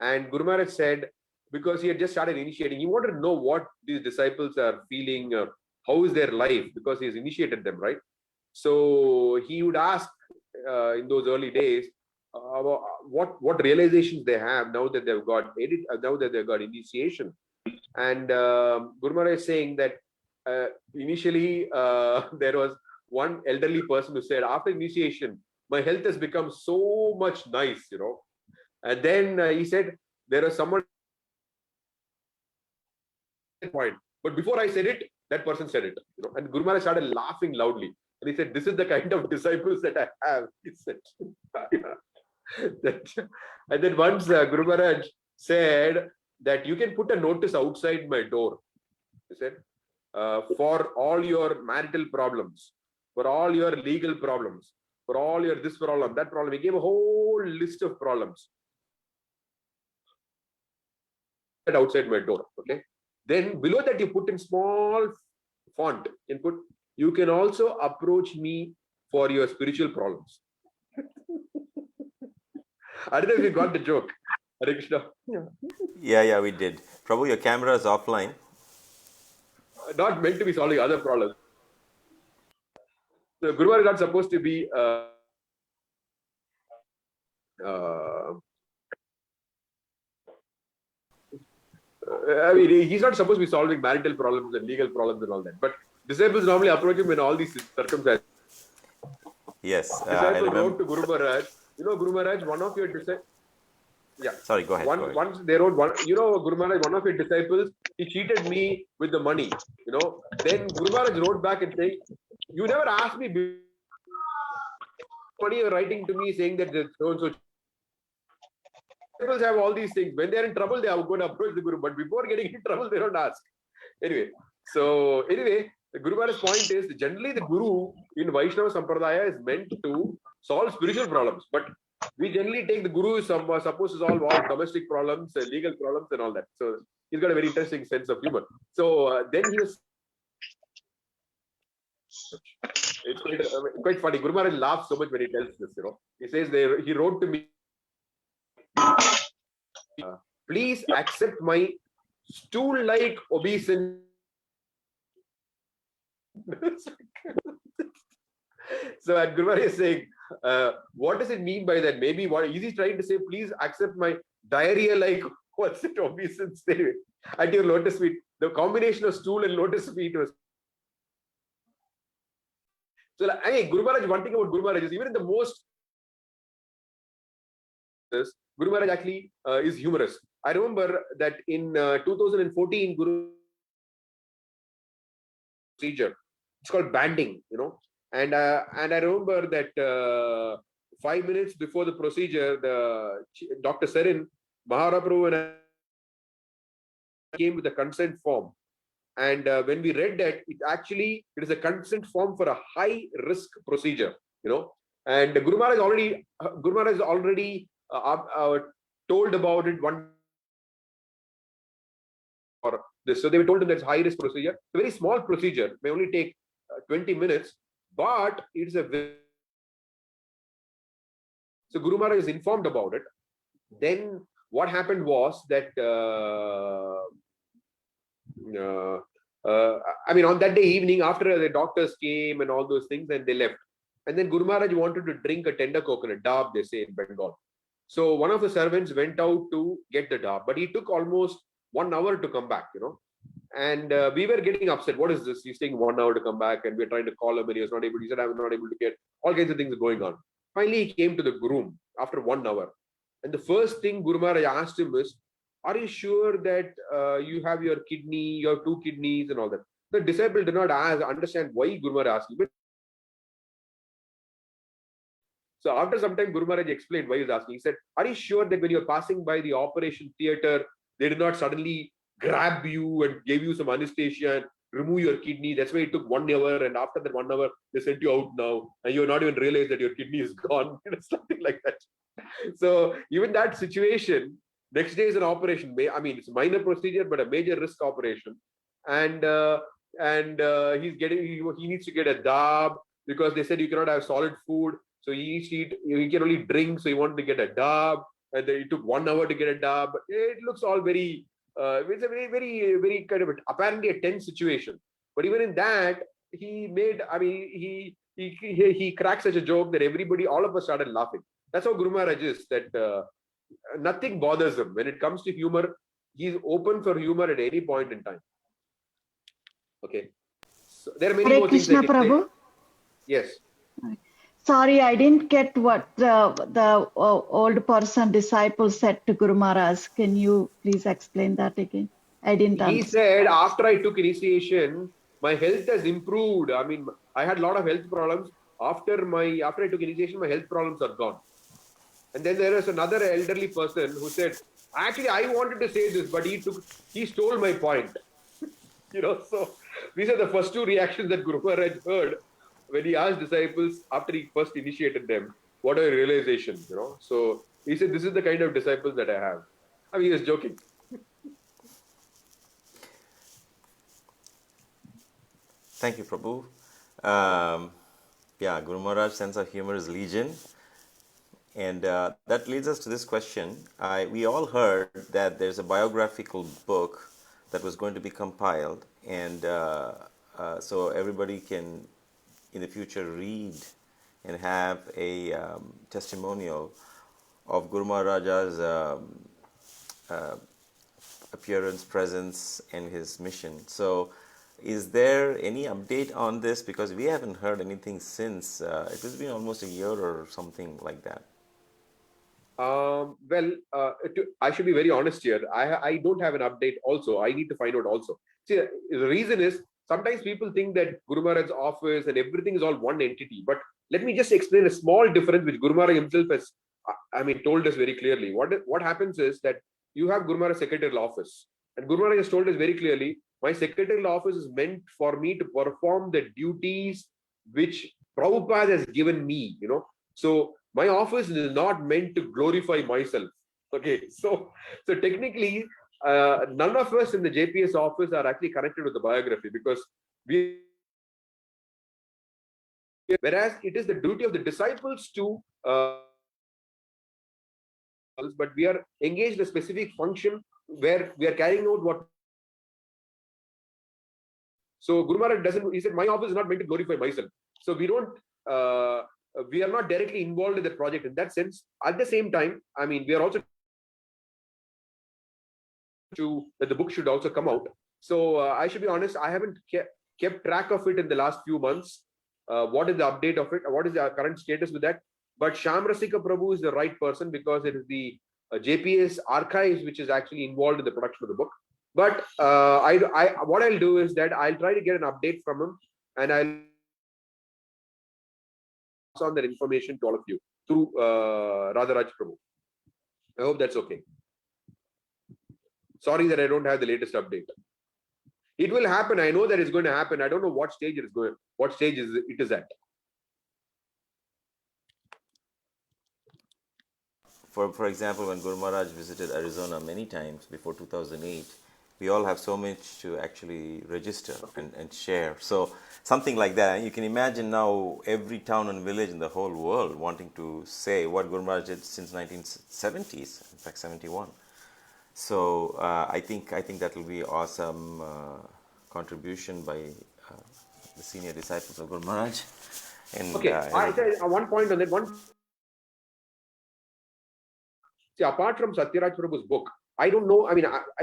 And Guru Maharaj said, because he had just started initiating, he wanted to know what these disciples are feeling, how is their life, because he has initiated them, right? So he would ask in those early days, what realizations they have now that they've got initiation. And Guru Maharaj is saying that initially there was one elderly person who said, after initiation, my health has become so much nice, And then he said, there was someone point. But before I said it, that person said it. And Guru Maharaj started laughing loudly. And he said, this is the kind of disciples that I have. He said. And then once Guru Maharaj said that you can put a notice outside my door. He said, for all your marital problems, for all your legal problems, for all your this problem, that problem. He gave a whole list of problems outside my door. Okay. Then below that you put in small font, input, you can also approach me for your spiritual problems. I don't know if you got the joke. Hare Krishna. Yeah, we did. Prabhu, your camera is offline. Not meant to be solving other problems. So Guru is not supposed to be I mean, he's not supposed to be solving marital problems and legal problems and all that. But disciples normally approach him in all these circumstances. Yes. Disciples wrote to Guru Maharaj, Guru Maharaj, one of your disciples. Yeah. Sorry, go ahead. Once they wrote one, Guru Maharaj, one of your disciples, he cheated me with the money. Then Guru Maharaj wrote back and saying, you never asked me money, you're writing to me saying that so and so. Disciples have all these things. When they are in trouble, they are going to approach the Guru. But before getting in trouble, they don't ask. Anyway, the Guru Maharaj's point is generally the Guru in Vaishnava Sampradaya is meant to solve spiritual problems. But we generally take the Guru is supposed to solve all domestic problems, legal problems, and all that. So he's got a very interesting sense of humor. So then he was. It's quite funny. Guru Maharaj laughs so much when he tells this. He says he wrote to me. Please accept my stool-like obeisance. So, and Guru Maharaj is saying, what does it mean by that? Maybe what he's trying to say, please accept my diarrhea-like, what's it, obeisance at your lotus feet. The combination of stool and lotus feet was. So, Guru Maharaj, one thing about Guru Maharaj is even in the most. Guru Maharaj actually is humorous. I remember that in 2014, Guru procedure. It's called banding, And I remember that 5 minutes before the procedure, the Dr. Sarin, Maharaprabhu and I came with a consent form. And when we read that, it is a consent form for a high risk procedure, And Guru Maharaj already told about it one or this. So they were told that it's high risk procedure. It's a very small procedure. It may only take 20 minutes, but it's a very. So Guru Maharaj is informed about it. Then what happened was that on that day evening, after the doctors came and all those things, and they left. And then Guru Maharaj wanted to drink a tender coconut, dab, they say in Bengal. So one of the servants went out to get the dab, but he took almost 1 hour to come back, And we were getting upset. What is this? He's taking 1 hour to come back, and we're trying to call him, and he was not able. He said, "I'm not able to get." All kinds of things going on. Finally, he came to the room after 1 hour, and the first thing Guru Maharaj asked him is, "Are you sure that you have your kidney, your 2 kidneys, and all that?" The disciple did not understand why Guru Maharaj asked him. So after some time, Guru Maharaj explained why he was asking. He said, "Are you sure that when you're passing by the operation theatre, they did not suddenly grab you and gave you some anesthesia and remove your kidney? That's why it took 1 hour, and after that 1 hour, they sent you out now, and you're not even realized that your kidney is gone." Something like that. So even that situation, next day is an operation. It's a minor procedure, but a major risk operation. And he needs to get a dab because they said you cannot have solid food. So he can only drink. So he wanted to get a dab, and then it took 1 hour to get a dab. It looks all very, it's a very, very, very kind of apparently a tense situation. But even in that, he cracked such a joke that all of us started laughing. That's how Guru Maharaj is, that nothing bothers him. When it comes to humor, he's open for humor at any point in time. Okay. So there are many Hare more things Krishna I can say. Prabhu. Yes. Sorry, I didn't get what the old person disciple said to Guru Maharaj. Can you please explain that again? I didn't He understand. said, after I took initiation, my health has improved. I mean, I had a lot of health problems. After I took initiation, my health problems are gone. And then there is another elderly person who said, actually, I wanted to say this, but he stole my point. So these are the first two reactions that Guru Maharaj heard when he asked disciples after he first initiated them, what are your realizations? So he said, this is the kind of disciples that I have. I mean, he was joking. Thank you, Prabhu. Yeah, Guru Maharaj's sense of humor is legion. And that leads us to this question. We all heard that there's a biographical book that was going to be compiled, and so everybody can, in the future, read and have a testimonial of Guru Maharaja's appearance, presence, and his mission. So, is there any update on this? Because we haven't heard anything since. It has been almost a year or something like that. I should be very honest here. I don't have an update also. I need to find out also. See, the reason is sometimes people think that Guru Maharaj's office and everything is all one entity. But let me just explain a small difference which Guru Maharaj himself has, told us very clearly. What happens is that you have Guru Maharaj's secretarial office. And Guru Maharaj has told us very clearly, my secretarial office is meant for me to perform the duties which Prabhupada has given me, So my office is not meant to glorify myself. Okay, so technically, none of us in the JPS office are actually connected with the biography because whereas it is the duty of the disciples to, but we are engaged in a specific function where we are carrying out what. So Guru Maharaj he said, my office is not meant to glorify myself. So we are not directly involved in the project in that sense. At the same time, we are also that the book should also come out. So I should be honest, I haven't kept track of it in the last few months. What is the update of it? What is the current status with that? But Shyam Rasika Prabhu is the right person because it is the JPS archives which is actually involved in the production of the book. But what I'll do is that I'll try to get an update from him and I'll pass on that information to all of you through Radharaj Prabhu. I hope that's okay. Sorry that I don't have the latest update. It will happen. I know that it's going to happen. I don't know what stage it is at. For example, when Guru Maharaj visited Arizona many times before 2008, we all have so much to actually register and share. So something like that. You can imagine now every town and village in the whole world wanting to say what Guru Maharaj did since 1970s, in fact 71. So I think that will be awesome contribution by the senior disciples of Guru Maharaj. And okay, one point on that one. See, apart from Satyaraj Prabhu's book, I don't know. I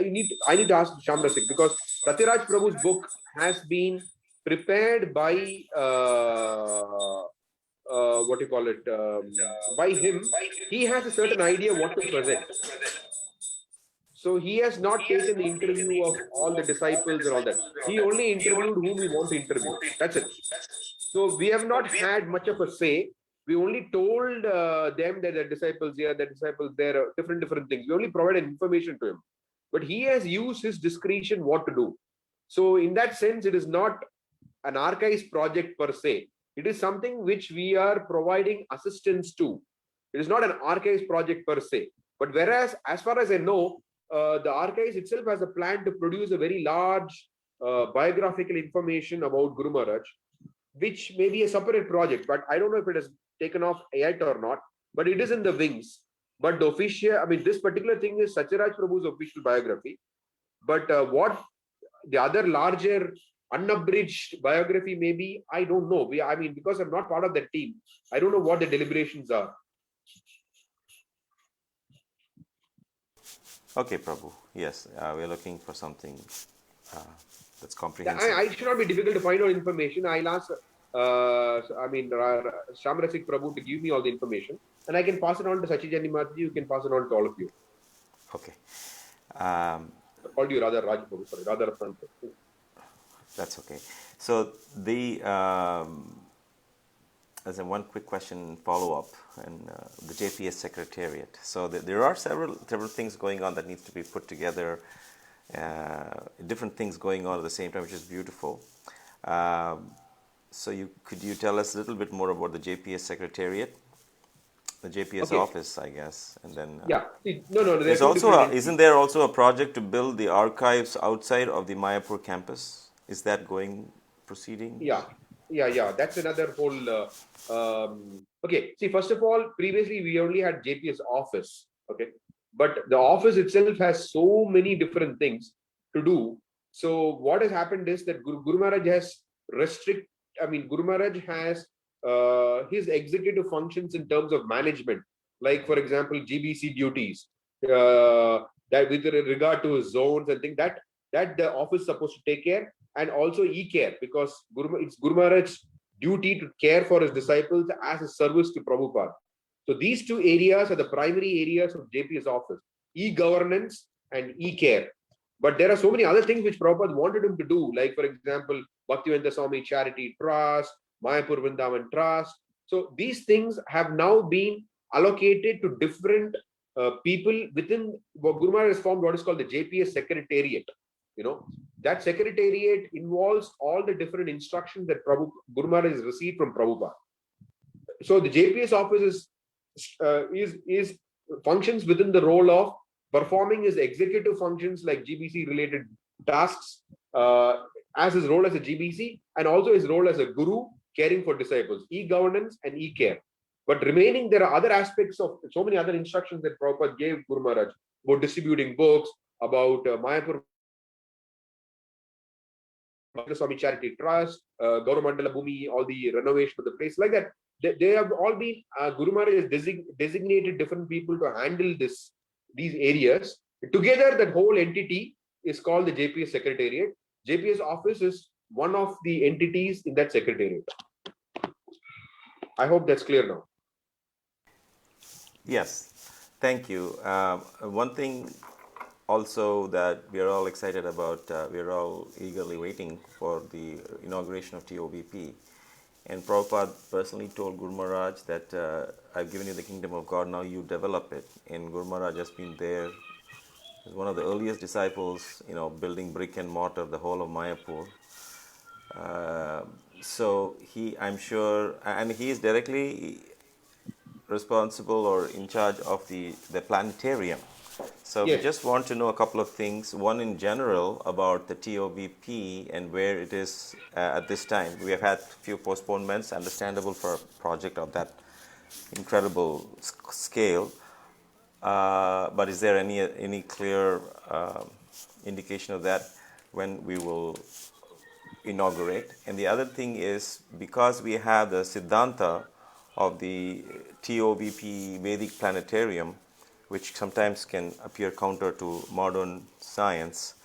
need to ask Shyam Rasik because Satyaraj Prabhu's book has been prepared by by him. He has a certain idea what to present. So he has not taken the interview of all the disciples and all that. He only interviewed whom he wants to interview. That's it. So we have not had much of a say. We only told them that the disciples here, the disciples there, different things. We only provided information to him. But he has used his discretion what to do. So in that sense, it is not an archives project per se. It is something which we are providing assistance to. It is not an archives project per se. But whereas, as far as I know, the archives itself has a plan to produce a very large biographical information about Guru Maharaj, which may be a separate project, but I don't know if it has taken off yet or not, but it is in the wings. But the official, this particular thing is Satyaraj Prabhu's official biography. But what the other larger unabridged biography may be, I don't know. Because I'm not part of that team, I don't know what the deliberations are. Okay, Prabhu. Yes, we're looking for something that's Yeah, comprehensive. I should not be difficult to find out information. I'll ask, Shamarasik Prabhu to give me all the information, and I can pass it on to Sachi Mataji. You can pass it on to all of you. Okay. Um, I called you Radha Raj Prabhu, sorry, Radha Ratnan Prabhu. that's okay. So as in one quick question follow up, and the JPS Secretariat. So there are several things going on that needs to be put together. Different things going on at the same time, which is beautiful. So could you tell us a little bit more about the JPS Secretariat, the JPS Okay. office, I guess, and then Yeah. See, no. There are there's two also different entities. isn't there also a project to build the archives outside of the Mayapur campus? Is that proceeding? Yeah. That's another whole. Okay. See, first of all, previously we only had JPS office. Okay, but the office itself has so many different things to do. So what has happened is that Guru Maharaj has Guru Maharaj has his executive functions in terms of management, like for example, GBC duties, that with regard to zones and things that the office is supposed to take care, and also e-care, because it's Guru Maharaj's duty to care for his disciples as a service to Prabhupada. So these two areas are the primary areas of JPS office: e-governance and e-care. But there are so many other things which Prabhupada wanted him to do, like for example, Bhaktivedanta Swami Charity Trust, Mayapur Vrindavan Trust. So these things have now been allocated to different people within what Guru Maharaj has formed what is called the JPS Secretariat. That secretariat involves all the different instructions that Guru Maharaj has received from Prabhupada. So the JPS office is functions within the role of performing his executive functions like GBC related tasks, as his role as a GBC, and also his role as a guru caring for disciples, e-governance and e-care. But remaining, there are other aspects of so many other instructions that Prabhupada gave Guru Maharaj about distributing books, about Mayapur Swami Charity Trust, Gauramandala Bhumi, all the renovation of the place, like that. They have all been, Guru Maharaj has designated different people to handle these areas. Together, that whole entity is called the JPS Secretariat. JPS office is one of the entities in that secretariat. I hope that's clear now. Yes, thank you. One thing also that we are all excited about, we are all eagerly waiting for the inauguration of TOVP. And Prabhupada personally told Guru Maharaj that I've given you the kingdom of God, now you develop it. And Guru Maharaj has been there as one of the earliest disciples, building brick and mortar, the whole of Mayapur. So I'm sure, and he is directly responsible or in charge of the planetarium. So Yes. we just want to know a couple of things. One in general about the TOVP and where it is at this time. We have had a few postponements, understandable for a project of that incredible scale. But is there any clear indication of that when we will inaugurate? And the other thing is, because we have the Siddhanta of the TOVP Vedic Planetarium, which sometimes can appear counter to modern science,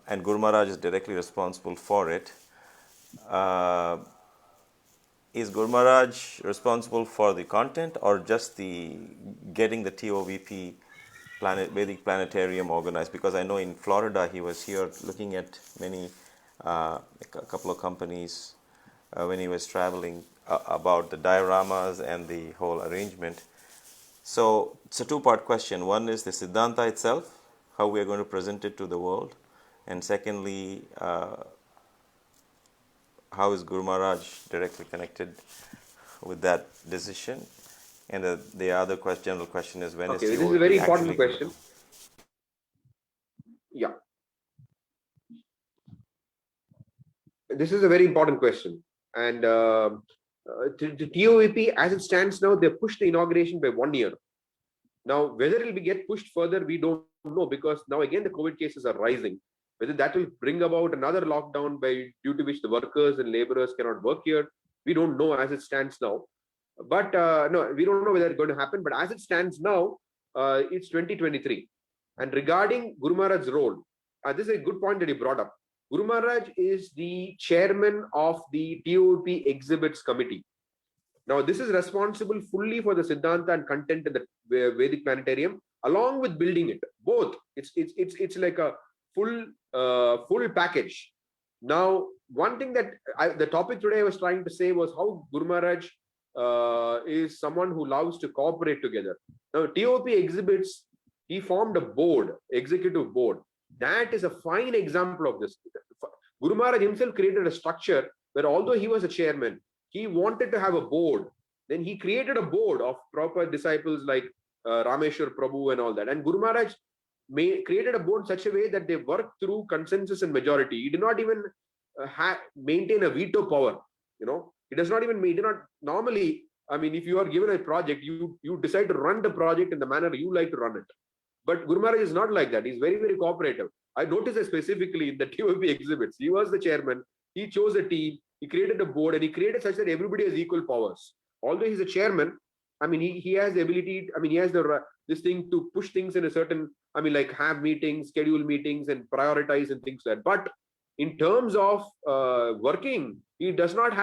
and Guru Maharaj is directly responsible for it. Is Guru Maharaj responsible for the content or just the getting the TOVP Vedic Planetarium organized? Because I know in Florida he was here looking at a couple of companies when he was traveling about the dioramas and the whole arrangement. So it's a two-part question. One is the Siddhanta itself, how we are going to present it to the world. And secondly, how is Guru Maharaj directly connected with that decision? And the other general question is, when is Okay, TOVP this is a very important actually question. Yeah. This is a very important question. And the TOVP, as it stands now, they pushed the inauguration by 1 year. Now, whether it will get pushed further, we don't know, because now again the COVID cases are rising. Whether that will bring about another lockdown due to which the workers and laborers cannot work here, we don't know as it stands now. But no, we don't know whether it's going to happen. But as it stands now, it's 2023. And regarding Guru Maharaj's role, this is a good point that he brought up. Guru Maharaj is the chairman of the TOP exhibits committee. Now, this is responsible fully for the Siddhanta and content in the Vedic planetarium, along with building it. Both. It's like a full package. Now, one thing that the topic today I was trying to say was how Guru Maharaj is someone who loves to cooperate together. Now, TOP exhibits, he formed a board, executive board. That is a fine example of this. Guru Maharaj himself created a structure where, although he was a chairman, he wanted to have a board. Then he created a board of proper disciples like Rameshwar Prabhu and all that. And Guru Maharaj created a board such a way that they worked through consensus and majority. He did not even maintain a veto power. He does not even normally. I mean, if you are given a project, you decide to run the project in the manner you like to run it. But Guru Maharaj is not like that. He's very, very cooperative. I noticed that specifically in the TOP exhibits. He was the chairman. He chose a team. He created a board, and he created such that everybody has equal powers. Although he's a chairman, I mean, he has the ability. I mean, he has this thing to push things in a certain. I mean, like have meetings, schedule meetings, and prioritize and things like that. But in terms of working, he does not.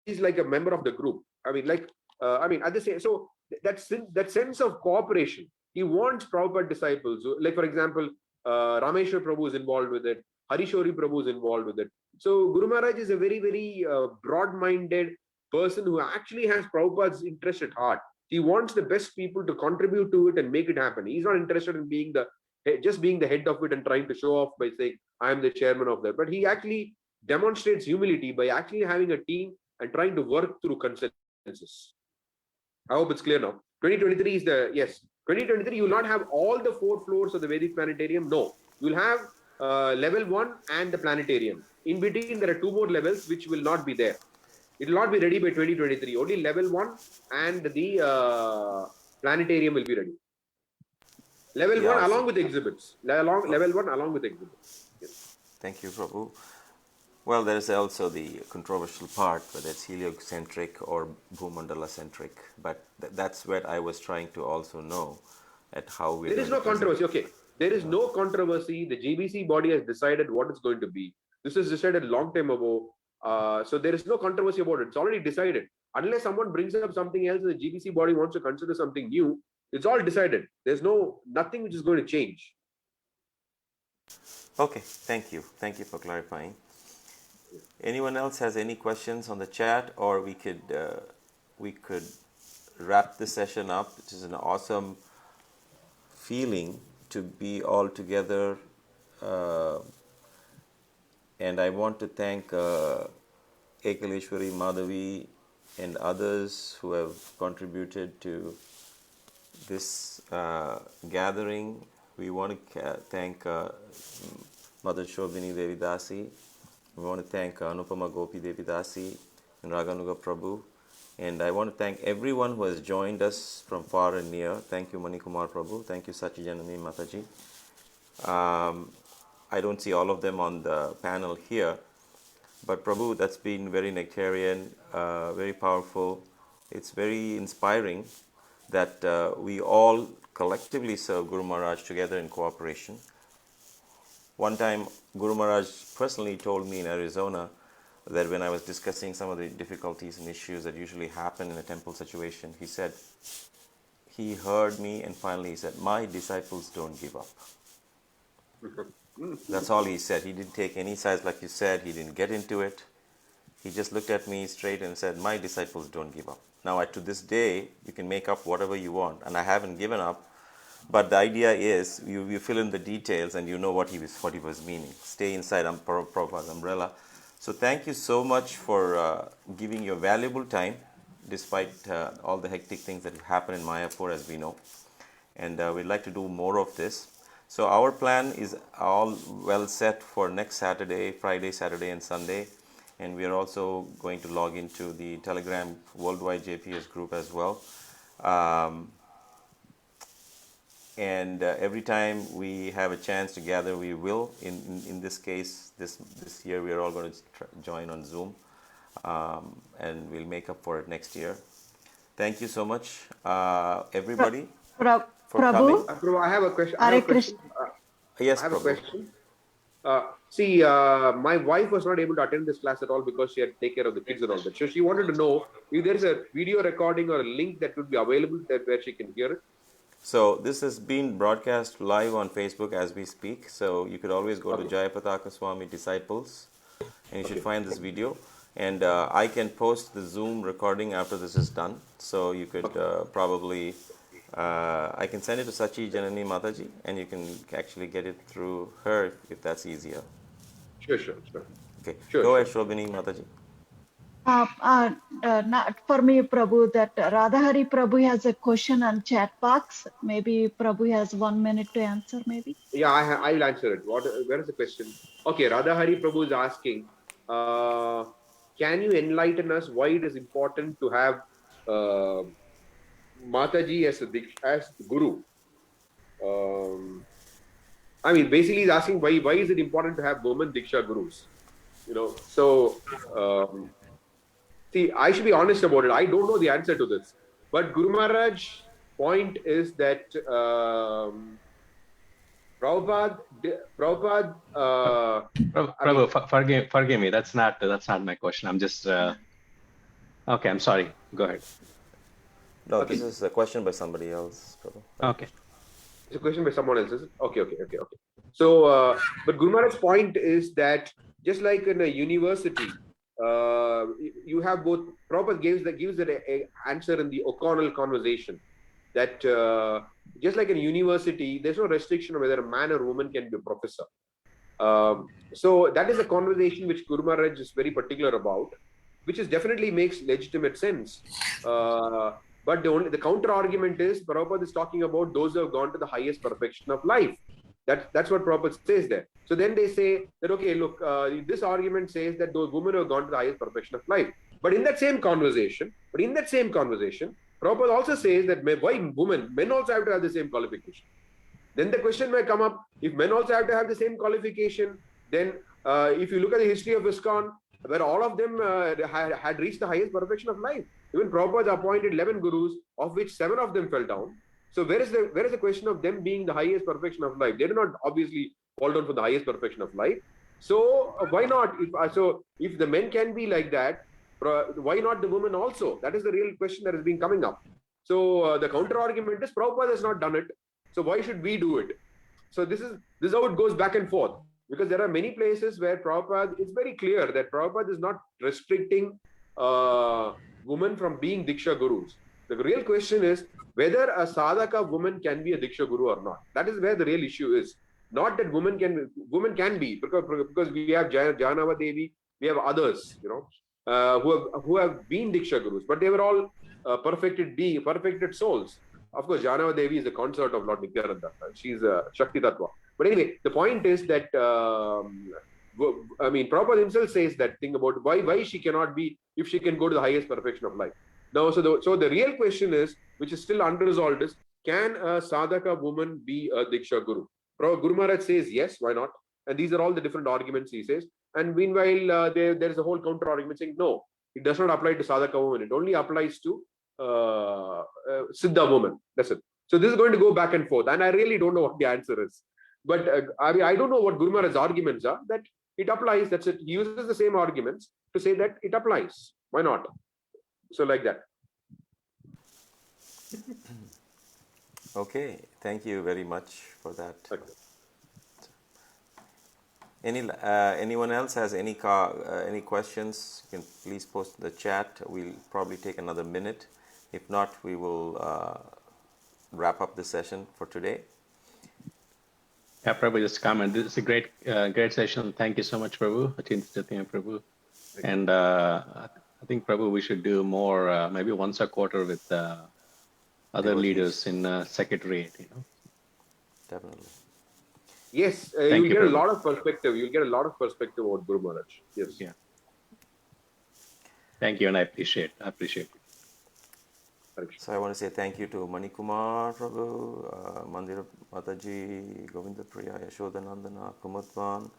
He's like a member of the group. I mean, at the same. So that sense of cooperation, he wants proper disciples. Like, for example, Rameshwar Prabhu is involved with it. Harishori Prabhu is involved with it. So Guru Maharaj is a very, very broad-minded person who actually has Prabhupada's interest at heart. He wants the best people to contribute to it and make it happen. He's not interested in being the head of it and trying to show off by saying, I am the chairman of that. But he actually demonstrates humility by actually having a team and trying to work through consensus. I hope it's clear now. 2023 is 2023, you will not have all the 4 floors of the Vedic planetarium. No, you will have level 1 and the planetarium. In between, there are 2 more levels which will not be there. It will not be ready by 2023. Only level 1 and the planetarium will be ready. Level 1 along with exhibits. Level 1 along with exhibits. Yes. Thank you, Prabhu. Well, there is also the controversial part, whether it's heliocentric or Bhumandala-centric, but that's what I was trying to also know at how we. There is no controversy. Okay, there is no controversy. The GBC body has decided what it's going to be. This is decided a long time ago. So there is no controversy about it. It's already decided. Unless someone brings up something else and the GBC body wants to consider something new, it's all decided. There's nothing which is going to change. Okay, thank you. Thank you for clarifying. Anyone else has any questions on the chat, or we could wrap the session up. It is an awesome feeling to be all together, and I want to thank Ekaleshwari, Madhavi, and others who have contributed to this gathering. We want to thank Mother Shobhini Devidasi. We want to thank Anupama Gopi Devidasi and Raganuga Prabhu. And I want to thank everyone who has joined us from far and near. Thank you, Manikumar Prabhu. Thank you, Sachijanani Mataji. I don't see all of them on the panel here. But Prabhu, that's been very nectarian, very powerful. It's very inspiring that we all collectively serve Guru Maharaj together in cooperation. One time, Guru Maharaj personally told me in Arizona that when I was discussing some of the difficulties and issues that usually happen in a temple situation, he said, he heard me and finally he said, my disciples don't give up. That's all he said. He didn't take any sides like you said. He didn't get into it. He just looked at me straight and said, my disciples don't give up. Now, to this day, you can make up whatever you want, and I haven't given up. But the idea is you fill in the details and you know what he was meaning. Stay inside Prabhupada's umbrella. So thank you so much for giving your valuable time despite all the hectic things that happen in Mayapur, as we know. And we'd like to do more of this. So our plan is all well set for next Saturday, Friday, Saturday and Sunday. And we are also going to log into the Telegram Worldwide JPS group as well. And every time we have a chance to gather, we will. In this case, this year, we are all going to join on Zoom, and we'll make up for it next year. Thank you so much, everybody, for Prabhu, coming. Prabhu, I have a question. Hare Krishna. Yes, I have a Prabhu. question. See, my wife was not able to attend this class at all because she had to take care of the kids and all that. So she wanted to know if there is a video recording or a link that would be available where she can hear it. So this has been broadcast live on Facebook as we speak. So you could always go to Jayapataka Swami Disciples, and you should find this video. And I can post the Zoom recording after this is done. So you could probably, I can send it to Sachi Janani Mataji, and you can actually get it through her if that's easier. Sure. Okay, Sure, go ahead, Shobhini Mataji. Not for me, Prabhu, that Radhahari Prabhu has a question on chat box. Maybe Prabhu has 1 minute to answer, maybe. Yeah, I will answer it. Where is the question? Okay, Radhahari Prabhu is asking, can you enlighten us why it is important to have Mataji as guru? I mean, basically, he's asking why is it important to have women Diksha gurus? So see, I should be honest about it. I don't know the answer to this, but Guru Maharaj's point is that Prabhupada. Prabhu, forgive me. That's not my question. I'm just okay. I'm sorry. Go ahead. No, this is a question by somebody else, Prabhu. Okay. It's a question by someone else, is it? Okay. So, but Guru Maharaj's point is that just like in a university, you have both. Prabhupada gives that a answer in the O'Connell conversation that just like in a university, there's no restriction on whether a man or woman can be a professor. So that is a conversation which Guru Maharaj is very particular about, which definitely makes legitimate sense. But the counter argument is Prabhupada is talking about those who have gone to the highest perfection of life. That's what Prabhupada says there. So then they say that, okay, look, this argument says that those women who have gone to the highest perfection of life. But in that same conversation, Prabhupada also says that why men also have to have the same qualification. Then the question may come up, if men also have to have the same qualification, then if you look at the history of ISKCON, where all of them had reached the highest perfection of life. Even Prabhupada appointed 11 gurus, of which 7 of them fell down. So where is the question of them being the highest perfection of life? They do not obviously fall down for the highest perfection of life. So why not? If the men can be like that, why not the women also? That is the real question that has been coming up. So the counter argument is Prabhupada has not done it. So why should we do it? So this is how it goes back and forth. Because there are many places where Prabhupada, it's very clear that Prabhupada is not restricting women from being Diksha gurus. The real question is whether a sadhaka woman can be a Diksha guru or not. That is where the real issue is. Not that women can be, because we have Janava Devi, we have others, who have been Diksha gurus, but they were all perfected souls. Of course, Janava Devi is the consort of Lord Nityananda. She's a Shakti Tattva. But anyway, the point is that, Prabhupada himself says that thing about why she cannot be, if she can go to the highest perfection of life. Now, so the real question is, which is still unresolved, is can a sadhaka woman be a Diksha guru? Guru Maharaj says yes, why not? And these are all the different arguments he says. And meanwhile, there is a whole counter argument saying, no, it does not apply to sadhaka woman. It only applies to Siddha woman. That's it. So this is going to go back and forth. And I really don't know what the answer is. But I don't know what Guru Maharaj's arguments are, that it applies. That's it. He uses the same arguments to say that it applies. Why not? So like that. Okay, thank you very much for that. Okay. Anyone else has any questions? You can please post in the chat. We'll probably take another minute. If not, we will wrap up the session for today. Yeah, Prabhu, just comment. This is a great session. Thank you so much, Prabhu. Acintya, Prabhu. And I think, Prabhu, we should do more, maybe once a quarter with other leaders in Secretariat. Definitely. Yes, Thank you'll get Prabhu. a lot of perspective. You'll get a lot of perspective about Guru Maharaj. Yes. Yeah. Thank you, and I appreciate it. So I want to say thank you to Manikumar Prabhu, Mandir Mataji, Govinda Priya, Yashoda Nandana, Kumutvan,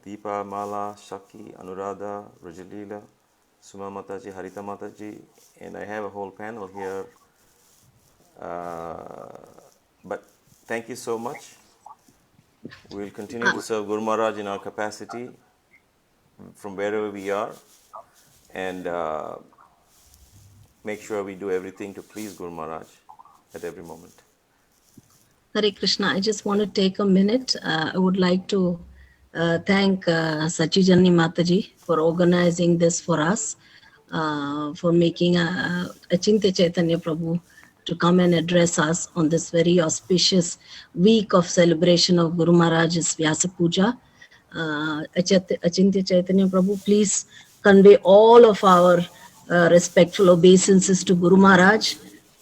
Deepa Mala, Shaki, Anuradha, Rajalila, Suma Mataji, Harita Mataji, and I have a whole panel here. But thank you so much. We'll continue to serve Guru Maharaj in our capacity from wherever we are, and make sure we do everything to please Guru Maharaj at every moment. Hare Krishna, I just want to take a minute. I would like to thank Sachijani Mataji for organizing this for us, for making Acintya Caitanya Prabhu to come and address us on this very auspicious week of celebration of Guru Maharaj's Vyasa Puja. Acintya Caitanya Prabhu, please convey all of our respectful obeisances to Guru Maharaj.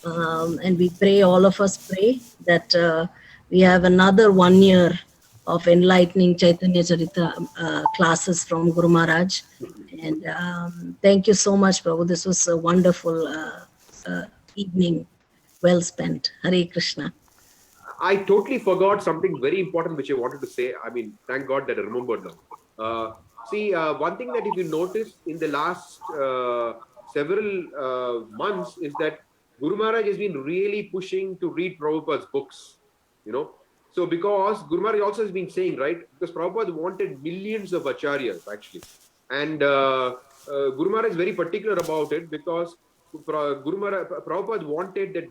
And we pray, all of us pray, that we have another 1 year of enlightening Chaitanya Charita classes from Guru Maharaj. And thank you so much, Prabhu. This was a wonderful evening, well spent. Hare Krishna. I totally forgot something very important which I wanted to say. I mean, thank God that I remembered now. One thing that if you notice in the last several months is that Guru Maharaj has been really pushing to read Prabhupada's books, you know. So because Guru Maharaj also has been saying, right, because Prabhupada wanted millions of acharyas actually. And Guru Maharaj is very particular about it because Prabhupada wanted that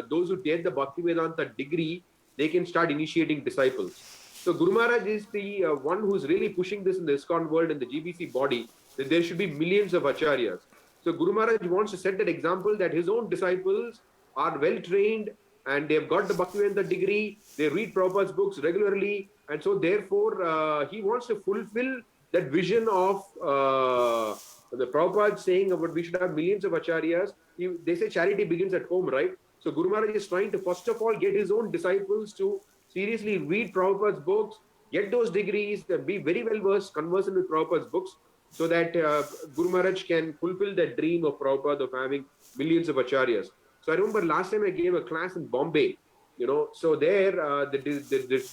those who get the Bhaktivedanta degree, they can start initiating disciples. So Guru Maharaj is the one who's really pushing this in the ISKCON world and the GBC body, that there should be millions of acharyas. So Guru Maharaj wants to set that example that his own disciples are well trained and they've got the Bhaktivedanta degree, they read Prabhupada's books regularly, and so therefore he wants to fulfill that vision of the Prabhupada saying about we should have millions of acharyas. They say charity begins at home, right? So Guru Maharaj is trying to first of all get his own disciples to seriously read Prabhupada's books, get those degrees, be very well conversant with Prabhupada's books, so that Guru Maharaj can fulfill that dream of Prabhupada of having millions of acharyas. So I remember last time I gave a class in Bombay, you know, so there the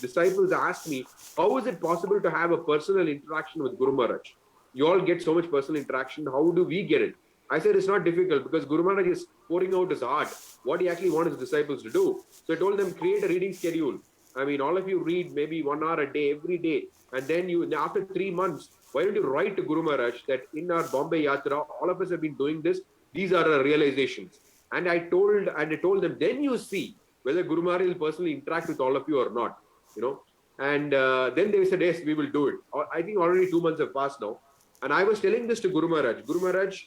disciples asked me, how is it possible to have a personal interaction with Guru Maharaj? You all get so much personal interaction, how do we get it? I said it's not difficult because Guru Maharaj is pouring out his heart, what he actually wants his disciples to do. So I told them, create a reading schedule. I mean, all of you read maybe 1 hour a day, every day. And then after 3 months, why don't you write to Guru Maharaj that in our Bombay Yatra, all of us have been doing this. These are our realizations. And I told them, then you see whether Guru Maharaj will personally interact with all of you or not, you know. And then they said, yes, we will do it. I think already 2 months have passed now. And I was telling this to Guru Maharaj. Guru Maharaj,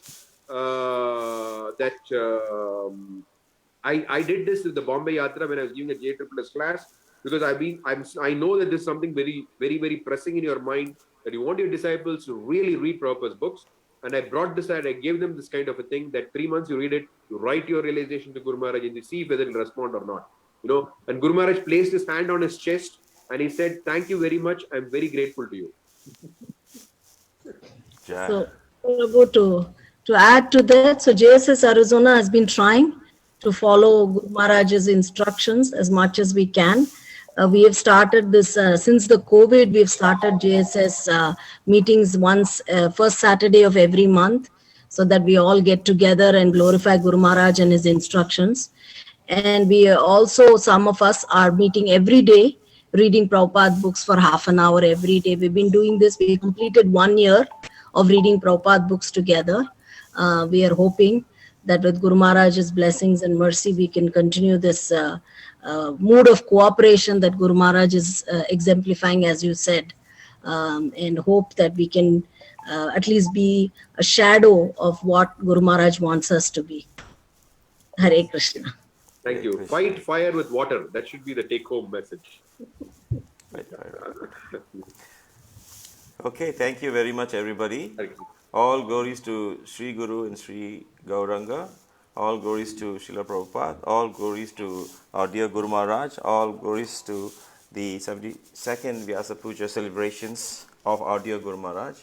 I did this with the Bombay Yatra when I was giving a JSSS class, because I know that there's something very, very, very pressing in your mind, that you want your disciples to really read Prabhupada's books. And I brought this out, I gave them this kind of a thing that 3 months you read it, you write your realization to Guru Maharaj and you see whether he'll respond or not. You know, and Guru Maharaj placed his hand on his chest and he said, thank you very much. I'm very grateful to you. So to add to that, so JSSS Arizona has been trying to follow Guru Maharaj's instructions as much as we can. We have started this, since the COVID, we've started JSS meetings first Saturday of every month, so that we all get together and glorify Guru Maharaj and his instructions. And we also, some of us are meeting every day, reading Prabhupada books for half an hour every day. We've been doing this. We completed 1 year of reading Prabhupada books together. We are hoping that with Guru Maharaj's blessings and mercy, we can continue this mood of cooperation that Guru Maharaj is exemplifying, as you said, and hope that we can at least be a shadow of what Guru Maharaj wants us to be. Hare Krishna. Thank you. Fight fire with water. That should be the take-home message. Okay, thank you very much, everybody. All glories to Sri Guru and Sri Gauranga. All glories to Srila Prabhupada. All glories to our dear Guru Maharaj. All glories to the 72nd Vyasa Puja celebrations of our dear Guru Maharaj.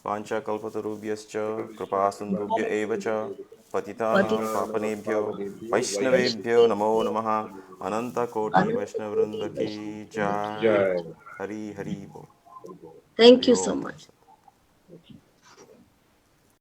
Vancha kalpatarubhyascha kripasindubhya evacha patitanam papanebhyo vaishnavebhyo namo namaha ananta koti vaishnavrinda ki jai. Hari Hari Bol. Thank you so much.